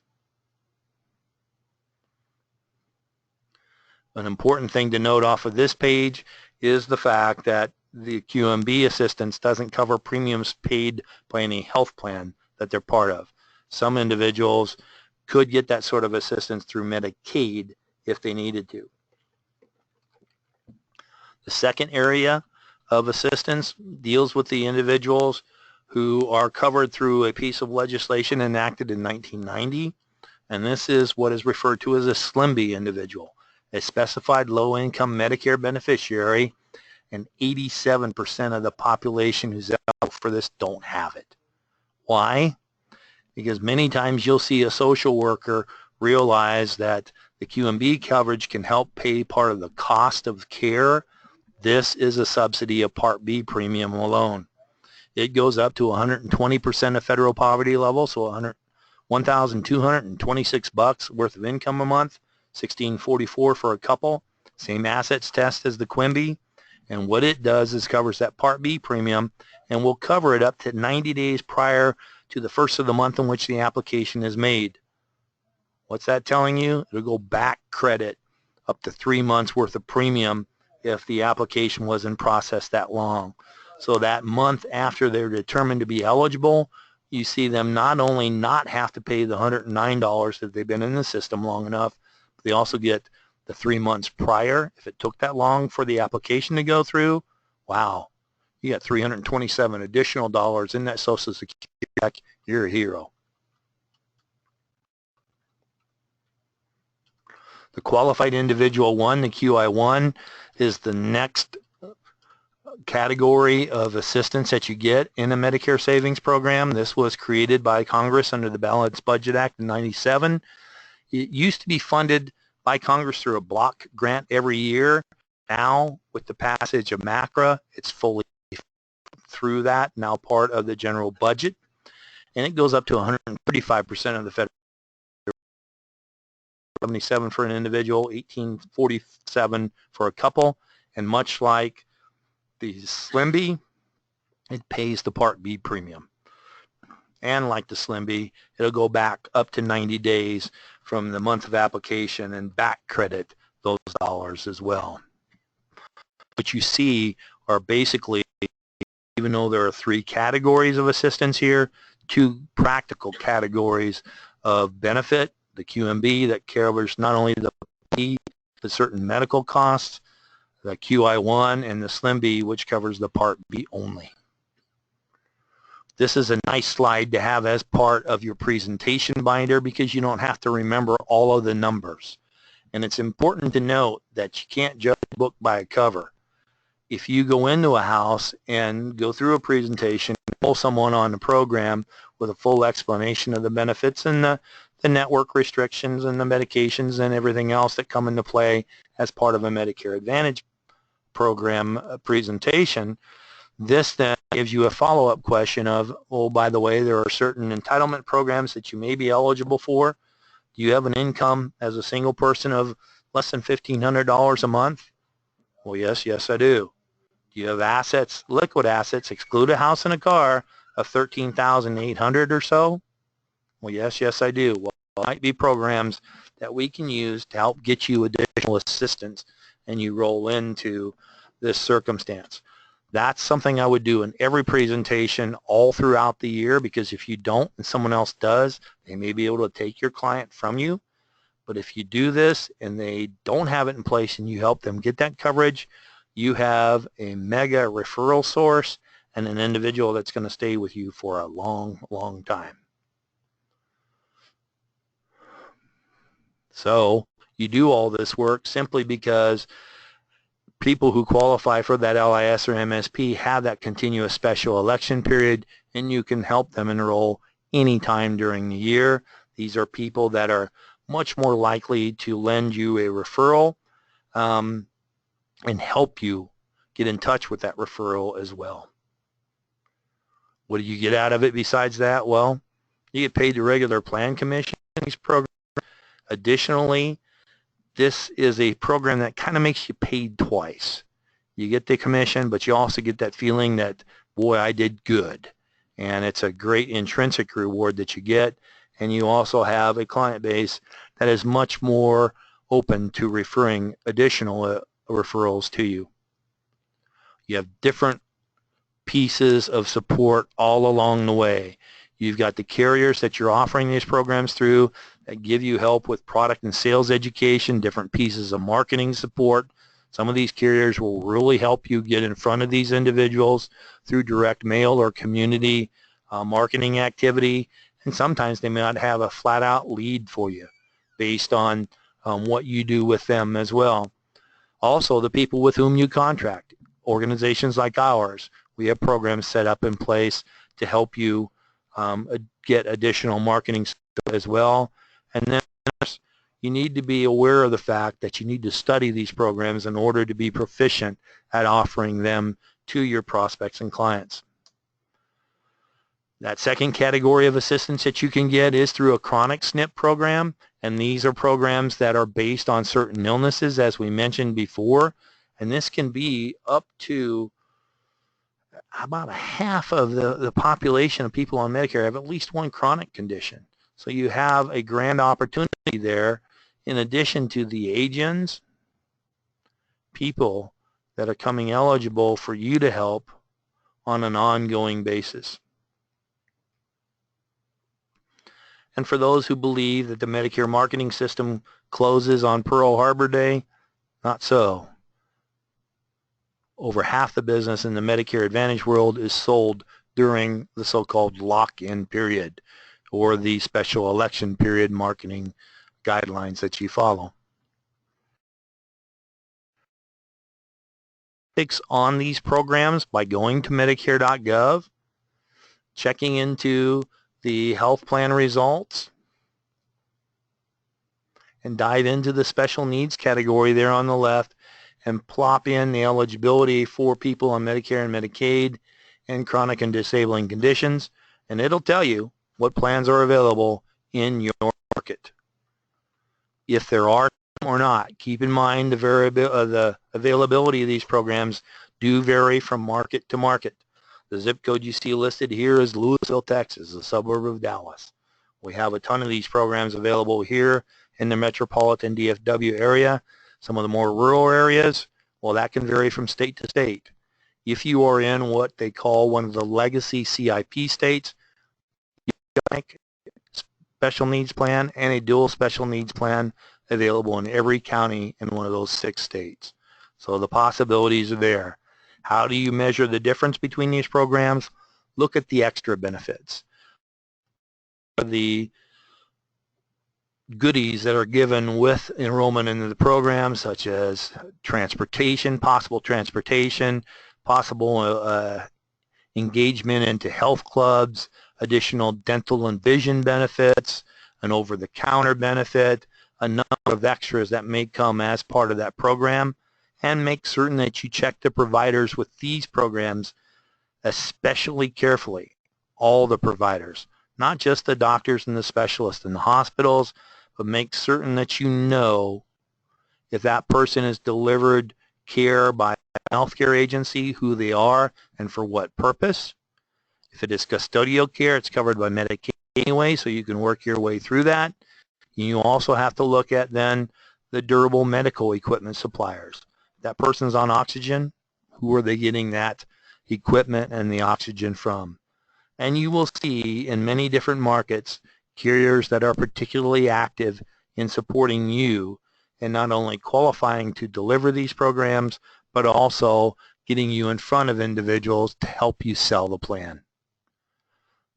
An important thing to note off of this page is the fact that the QMB assistance doesn't cover premiums paid by any health plan that they're part of. Some individuals could get that sort of assistance through Medicaid if they needed to. The second area of assistance deals with the individuals who are covered through a piece of legislation enacted in 1990, and this is what is referred to as a SLMB individual, a specified low-income Medicare beneficiary, and 87% of the population who's eligible for this don't have it. Why? Because many times you'll see a social worker realize that the QMB coverage can help pay part of the cost of care. This is a subsidy of Part B premium alone. It goes up to 120% of federal poverty level, so $1,226 worth of income a month, $1,644 for a couple. Same assets test as the QMB. And what it does is covers that Part B premium and will cover it up to 90 days prior to the first of the month in which the application is made. What's that telling you? It'll go back credit up to 3 months worth of premium if the application wasn't processed that long. So that month after they're determined to be eligible, you see them not only not have to pay the $109 if they've been in the system long enough, but they also get the 3 months prior. If it took that long for the application to go through, wow, you got $327 additional dollars in that Social Security check. You're a hero. The qualified individual one, the QI1, is the next category of assistance that you get in a Medicare savings program. This was created by Congress under the Balanced Budget Act in '97. It used to be funded by Congress through a block grant every year. Now, with the passage of MACRA, it's fully through that, now part of the general budget, and it goes up to 135% of the federal. 77 for an individual, 1847 for a couple, and much like the SLMB, it pays the Part B premium. And like the SLMB, it'll go back up to 90 days from the month of application and back credit those dollars as well. What you see are basically, even though there are 3 categories of assistance here, 2 practical categories of benefit. The QMB that covers not only the P, but certain medical costs, the QI1, and the SLMB, which covers the Part B only. This is a nice slide to have as part of your presentation binder because you don't have to remember all of the numbers. And it's important to note that you can't judge a book by a cover. if you go into a house and go through a presentation, pull someone on the program with a full explanation of the benefits and the network restrictions and the medications and everything else that come into play as part of a Medicare Advantage program presentation, this then gives you a follow-up question of, oh, by the way, there are certain entitlement programs that you may be eligible for. Do you have an income as a single person of less than $1,500 a month? Well, yes, I do. Do you have assets, liquid assets, exclude a house and a car, of $13,800 or so? Well, yes, I do. Well, there might be programs that we can use to help get you additional assistance and you roll into this circumstance. That's something I would do in every presentation all throughout the year, because if you don't and someone else does, they may be able to take your client from you. But if you do this and they don't have it in place and you help them get that coverage, you have a mega referral source and an individual that's going to stay with you for a long time. So you do all this work simply because people who qualify for that LIS or MSP have that continuous special election period, and you can help them enroll anytime during the year. These are people that are much more likely to lend you a referral and help you get in touch with that referral as well. What do you get out of it besides that? Well, you get paid the regular plan commission in these programs. Additionally, this is a program that kind of makes you paid twice. You get the commission, but you also get that feeling that, boy, I did good. And it's a great intrinsic reward that you get. And you also have a client base that is much more open to referring additional referrals to you. You have different pieces of support all along the way. You've got the carriers that you're offering these programs through that give you help with product and sales education, different pieces of marketing support. Some of these carriers will really help you get in front of these individuals through direct mail or community marketing activity, and sometimes they may not have a flat-out lead for you based on what you do with them as well. Also, the people with whom you contract, organizations like ours, we have programs set up in place to help you get additional marketing support as well. And then you need to be aware of the fact that you need to study these programs in order to be proficient at offering them to your prospects and clients. That second category of assistance that you can get is through a chronic SNP program, and these are programs that are based on certain illnesses, as we mentioned before, and this can be up to about a half of the population of people on Medicare have at least one chronic condition. So you have a grand opportunity there, in addition to the age-ins, people that are coming eligible for you to help on an ongoing basis. And for those who believe that the Medicare marketing system closes on Pearl Harbor Day, not so. Over half the business in the Medicare Advantage world is sold during the so-called lock-in period, or the special election period marketing guidelines that you follow. On these programs by going to Medicare.gov, checking into the health plan results, and dive into the special needs category there on the left and plop in the eligibility for people on Medicare and Medicaid and chronic and disabling conditions, and it'll tell you what plans are available in your market. If there are or not, keep in mind the availability of these programs do vary from market to market. The zip code you see listed here is Lewisville, Texas, a suburb of Dallas. We have a ton of these programs available here in the metropolitan DFW area. Some of the more rural areas, well, that can vary from state to state. If you are in what they call one of the legacy CIP states, you have a special needs plan and a dual special needs plan available in every county in one of those 6 states. So the possibilities are there. How do you measure the difference between these programs? Look at the extra benefits. The goodies that are given with enrollment into the program, such as transportation, possible engagement into health clubs, additional dental and vision benefits, an over-the-counter benefit, a number of extras that may come as part of that program, and make certain that you check the providers with these programs especially carefully, all the providers, not just the doctors and the specialists in the hospitals, but make certain that you know if that person is delivered care by a healthcare agency, who they are and for what purpose. If it is custodial care, it's covered by Medicaid anyway, so you can work your way through that. You also have to look at then the durable medical equipment suppliers. If that person's on oxygen, who are they getting that equipment and the oxygen from? And you will see in many different markets carriers that are particularly active in supporting you and not only qualifying to deliver these programs, but also getting you in front of individuals to help you sell the plan.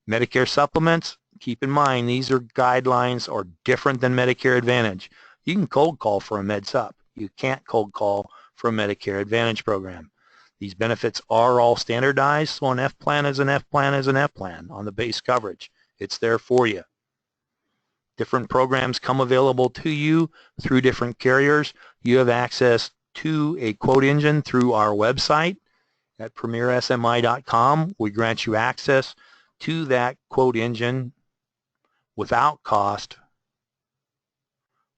Medicare supplements, keep in mind these are guidelines or different than Medicare Advantage. You can cold call for a Med Sup. You can't cold call for a Medicare Advantage program. These benefits are all standardized, so an F plan is an F plan is an F plan on the base coverage. It's there for you. Different programs come available to you through different carriers. You have access to a quote engine through our website at premiersmi.com. We grant you access to that quote engine without cost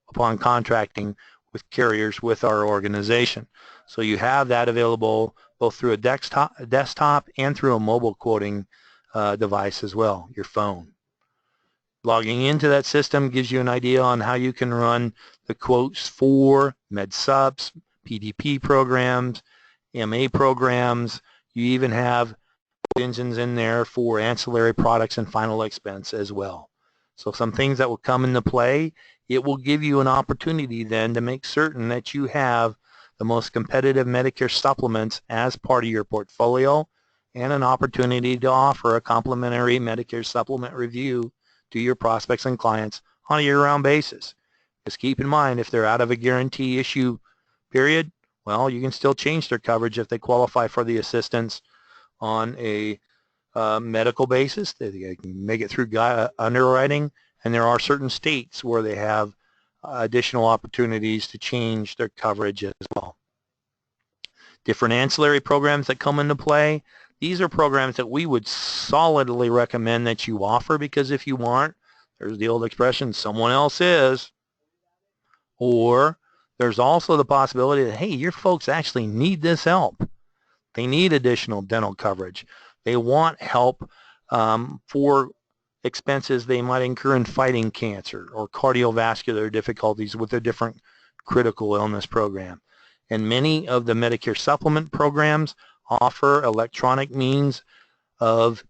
upon contracting with carriers with our organization. So you have that available both through a desktop and through a mobile quoting device as well, your phone. Logging into that system gives you an idea on how you can run the quotes for Med Sups, PDP programs, MA programs. You even have engines in there for ancillary products and final expense as well. So some things that will come into play, it will give you an opportunity then to make certain that you have the most competitive Medicare supplements as part of your portfolio and an opportunity to offer a complimentary Medicare supplement review to your prospects and clients on a year-round basis. Just keep in mind, if they're out of a guarantee issue period, well, you can still change their coverage if they qualify for the assistance on a medical basis. They can make it through underwriting, and there are certain states where they have additional opportunities to change their coverage as well. Different ancillary programs that come into play. These are programs that we would solidly recommend that you offer, because if you aren't, there's the old expression, someone else is. Or there's also the possibility that, hey, your folks actually need this help. They need additional dental coverage. They want help for expenses they might incur in fighting cancer or cardiovascular difficulties with a different critical illness program. And many of the Medicare supplement programs offer electronic means of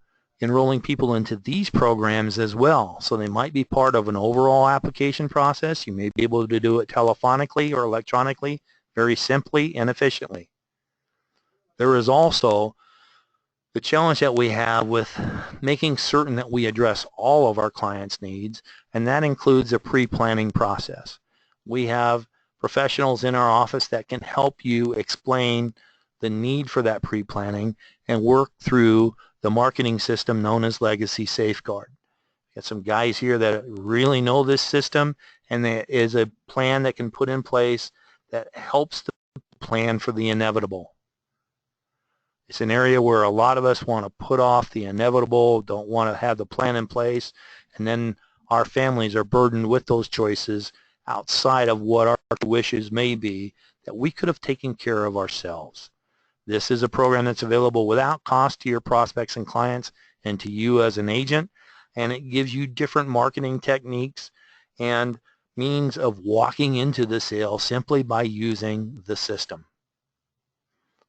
enrolling people into these programs as well. So they might be part of an overall application process. You may be able to do it telephonically or electronically, very simply and efficiently. There is also the challenge that we have with making certain that we address all of our clients' needs, and that includes a pre-planning process. We have professionals in our office that can help you explain the need for that pre-planning and work through the marketing system known as Legacy Safeguard. Got some guys here that really know this system, and there is a plan that can put in place that helps to plan for the inevitable. It's an area where a lot of us want to put off the inevitable, don't want to have the plan in place, and then our families are burdened with those choices outside of what our wishes may be that we could have taken care of ourselves. This is a program that's available without cost to your prospects and clients and to you as an agent, and it gives you different marketing techniques and means of walking into the sale simply by using the system.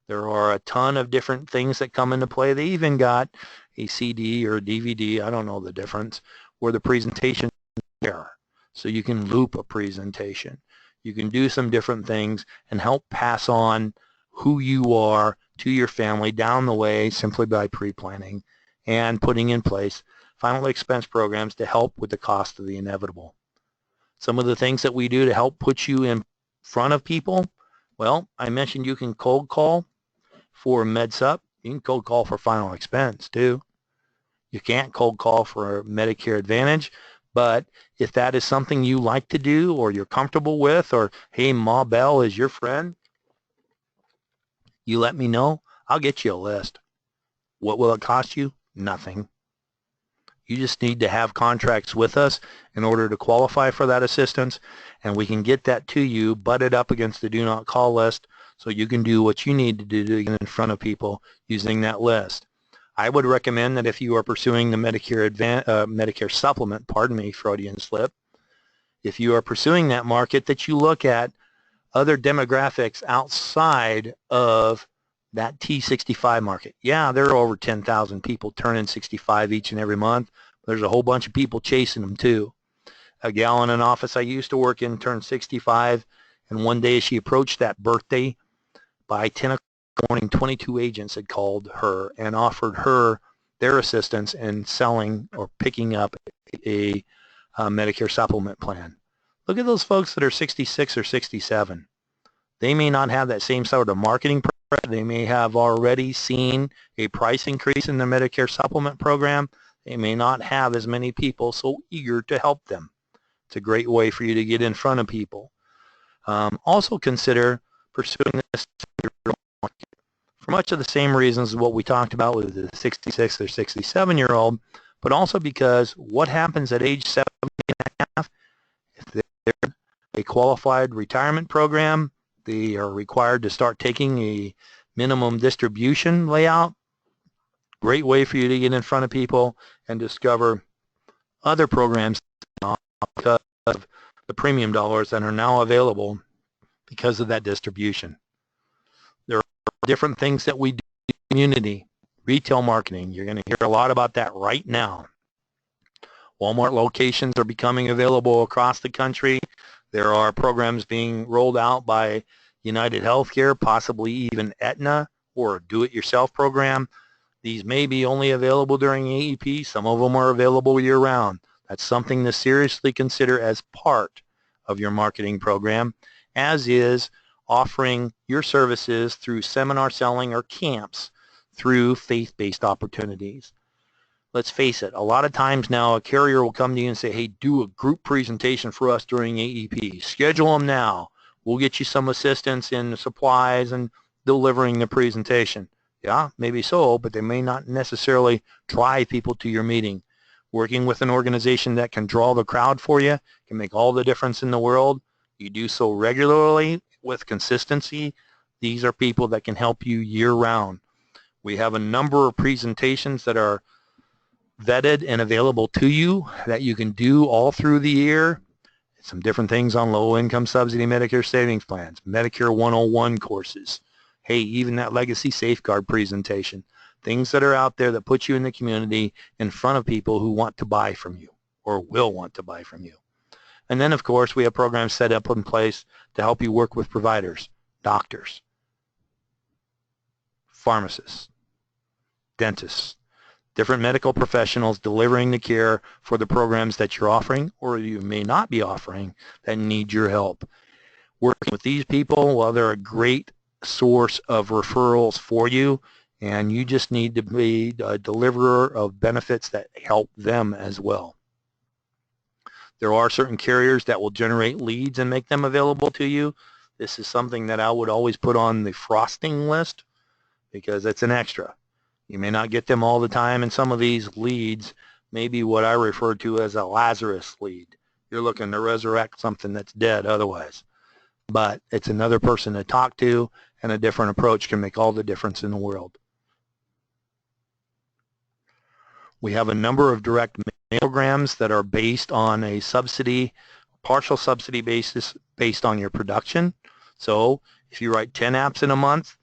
There are a ton of different things that come into play. They even got a CD or a DVD, I don't know the difference, where the presentation is there. So you can loop a presentation. You can do some different things and help pass on who you are to your family down the way simply by pre-planning and putting in place final expense programs to help with the cost of the inevitable. Some of the things that we do to help put you in front of people, well, I mentioned you can cold call for MedSup. You can cold call for final expense too. You can't cold call for Medicare Advantage, but if that is something you like to do or you're comfortable with, or hey, Ma Bell is your friend, you let me know. I'll get you a list. What will it cost you? Nothing. You just need to have contracts with us in order to qualify for that assistance, and we can get that to you butted up against the do not call list so you can do what you need to do to get in front of people using that list. I would recommend that if you are pursuing the Medicare supplement, pardon me, Freudian slip, if you are pursuing that market, that you look at other demographics outside of that T65 market. Yeah, there are over 10,000 people turning 65 each and every month. There's a whole bunch of people chasing them too. A gal in an office I used to work in turned 65, and one day as she approached that birthday, by 10 o'clock in the morning, 22 agents had called her and offered her their assistance in selling or picking up a Medicare supplement plan. Look at those folks that are 66 or 67. They may not have that same sort of marketing program. They may have already seen a price increase in their Medicare supplement program. They may not have as many people so eager to help them. It's a great way for you to get in front of people. Also consider pursuing this market for much of the same reasons as what we talked about with the 66 or 67-year-old, but also because what happens at age 70 and a half, if they're in a qualified retirement program, they are required to start taking a minimum distribution layout. Great way for you to get in front of people and discover other programs because of the premium dollars that are now available because of that distribution. There are different things that we do in the community. Retail marketing, you're going to hear a lot about that right now. Walmart locations are becoming available across the country. There are programs being rolled out by United Healthcare, possibly even Aetna, or a do-it-yourself program. These may be only available during AEP. Some of them are available year-round. That's something to seriously consider as part of your marketing program, as is offering your services through seminar selling or camps through faith-based opportunities. Let's face it, a lot of times now a carrier will come to you and say, hey, do a group presentation for us during AEP. Schedule them now. We'll get you some assistance in supplies and delivering the presentation. Yeah, maybe so, but they may not necessarily drive people to your meeting. Working with an organization that can draw the crowd for you can make all the difference in the world. You do so regularly with consistency. These are people that can help you year-round. We have a number of presentations that are vetted and available to you that you can do all through the year. Some different things on low-income subsidy Medicare savings plans, Medicare 101 courses. Hey, even that legacy safeguard presentation. Things that are out there that put you in the community in front of people who want to buy from you or will want to buy from you. And then, of course, we have programs set up in place to help you work with providers, doctors, pharmacists, dentists, different medical professionals delivering the care for the programs that you're offering or you may not be offering that need your help. Working with these people, well, they're a great source of referrals for you, and you just need to be a deliverer of benefits that help them as well. There are certain carriers that will generate leads and make them available to you. This is something that I would always put on the frosting list because it's an extra. You may not get them all the time, and some of these leads may be what I refer to as a Lazarus lead. You're looking to resurrect something that's dead otherwise. But it's another person to talk to, and a different approach can make all the difference in the world. We have a number of direct mail programs that are based on a subsidy, partial subsidy basis based on your production. So if you write 10 apps in a month,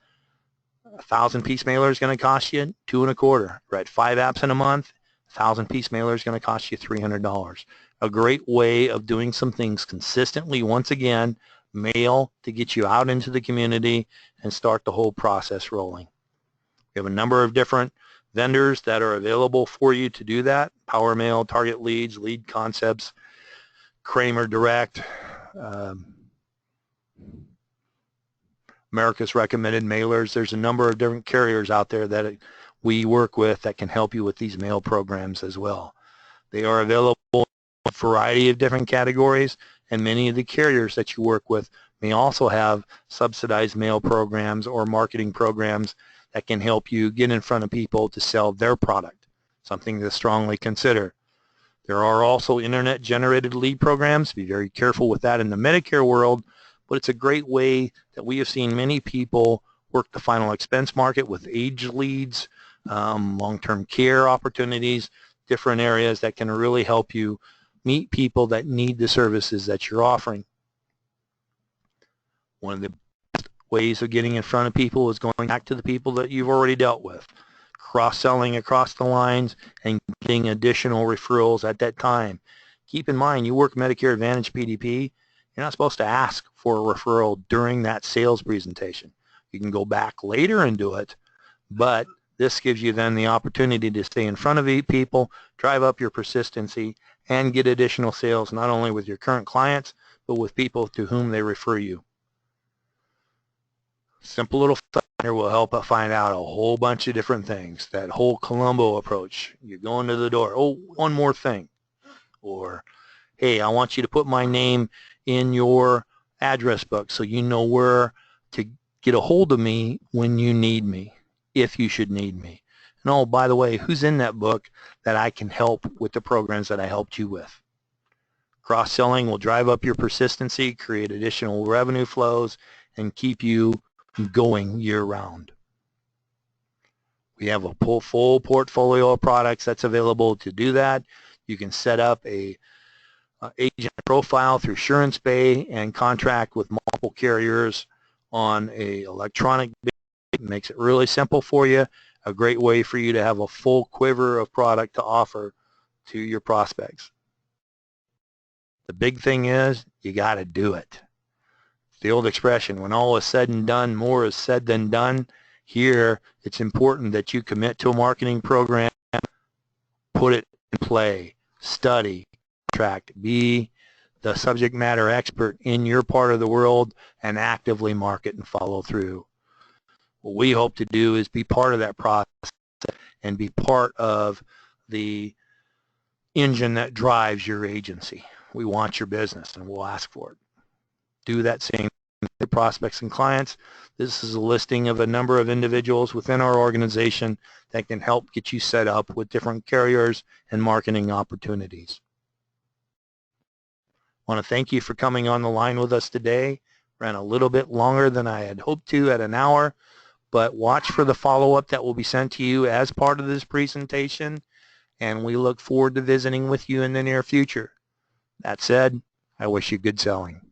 1,000 piece mailer is going to cost you $2.25. Write 5 apps in a month, 1,000 piece mailer is going to cost you $300. A great way of doing some things consistently. Once again, mail to get you out into the community and start the whole process rolling. We have a number of different vendors that are available for you to do that. Power Mail, Target Leads, Lead Concepts, Kramer Direct, um, America's Recommended Mailers. There's a number of different carriers out there that we work with that can help you with these mail programs as well. They are available in a variety of different categories, and many of the carriers that you work with may also have subsidized mail programs or marketing programs that can help you get in front of people to sell their product, something to strongly consider. There are also internet-generated lead programs. Be very careful with that in the Medicare world, but it's a great way that we have seen many people work the final expense market with age leads, long-term care opportunities, different areas that can really help you meet people that need the services that you're offering. One of the best ways of getting in front of people is going back to the people that you've already dealt with, cross-selling across the lines and getting additional referrals at that time. Keep in mind, you work Medicare Advantage PDP, you're not supposed to ask for a referral during that sales presentation. You can go back later and do it, but this gives you then the opportunity to stay in front of people, drive up your persistency, and get additional sales not only with your current clients, but with people to whom they refer you. Simple little finder will help us find out a whole bunch of different things. That whole Columbo approach. You go into the door, oh, one more thing. Or, hey, I want you to put my name in your address book so you know where to get a hold of me when you need me, if you should need me. And oh, by the way, who's in that book that I can help with the programs that I helped you with? Cross-selling will drive up your persistency, create additional revenue flows, and keep you going year-round. We have a full portfolio of products that's available to do that. You can set up a agent profile through SuranceBay and contract with multiple carriers on a electronic basis. It makes it really simple for you, a great way for you to have a full quiver of product to offer to your prospects. The big thing is you got to do it. The old expression, when all is said and done, more is said than done. Here, it's important that you commit to a marketing program, put it in play, study, contract, be the subject matter expert in your part of the world, and actively market and follow through. What we hope to do is be part of that process and be part of the engine that drives your agency. We want your business and we'll ask for it. Do that same to prospects and clients. This is a listing of a number of individuals within our organization that can help get you set up with different carriers and marketing opportunities. I want to thank you for coming on the line with us today. Ran a little bit longer than I had hoped to at an hour, but watch for the follow-up that will be sent to you as part of this presentation, and we look forward to visiting with you in the near future. That said, I wish you good selling.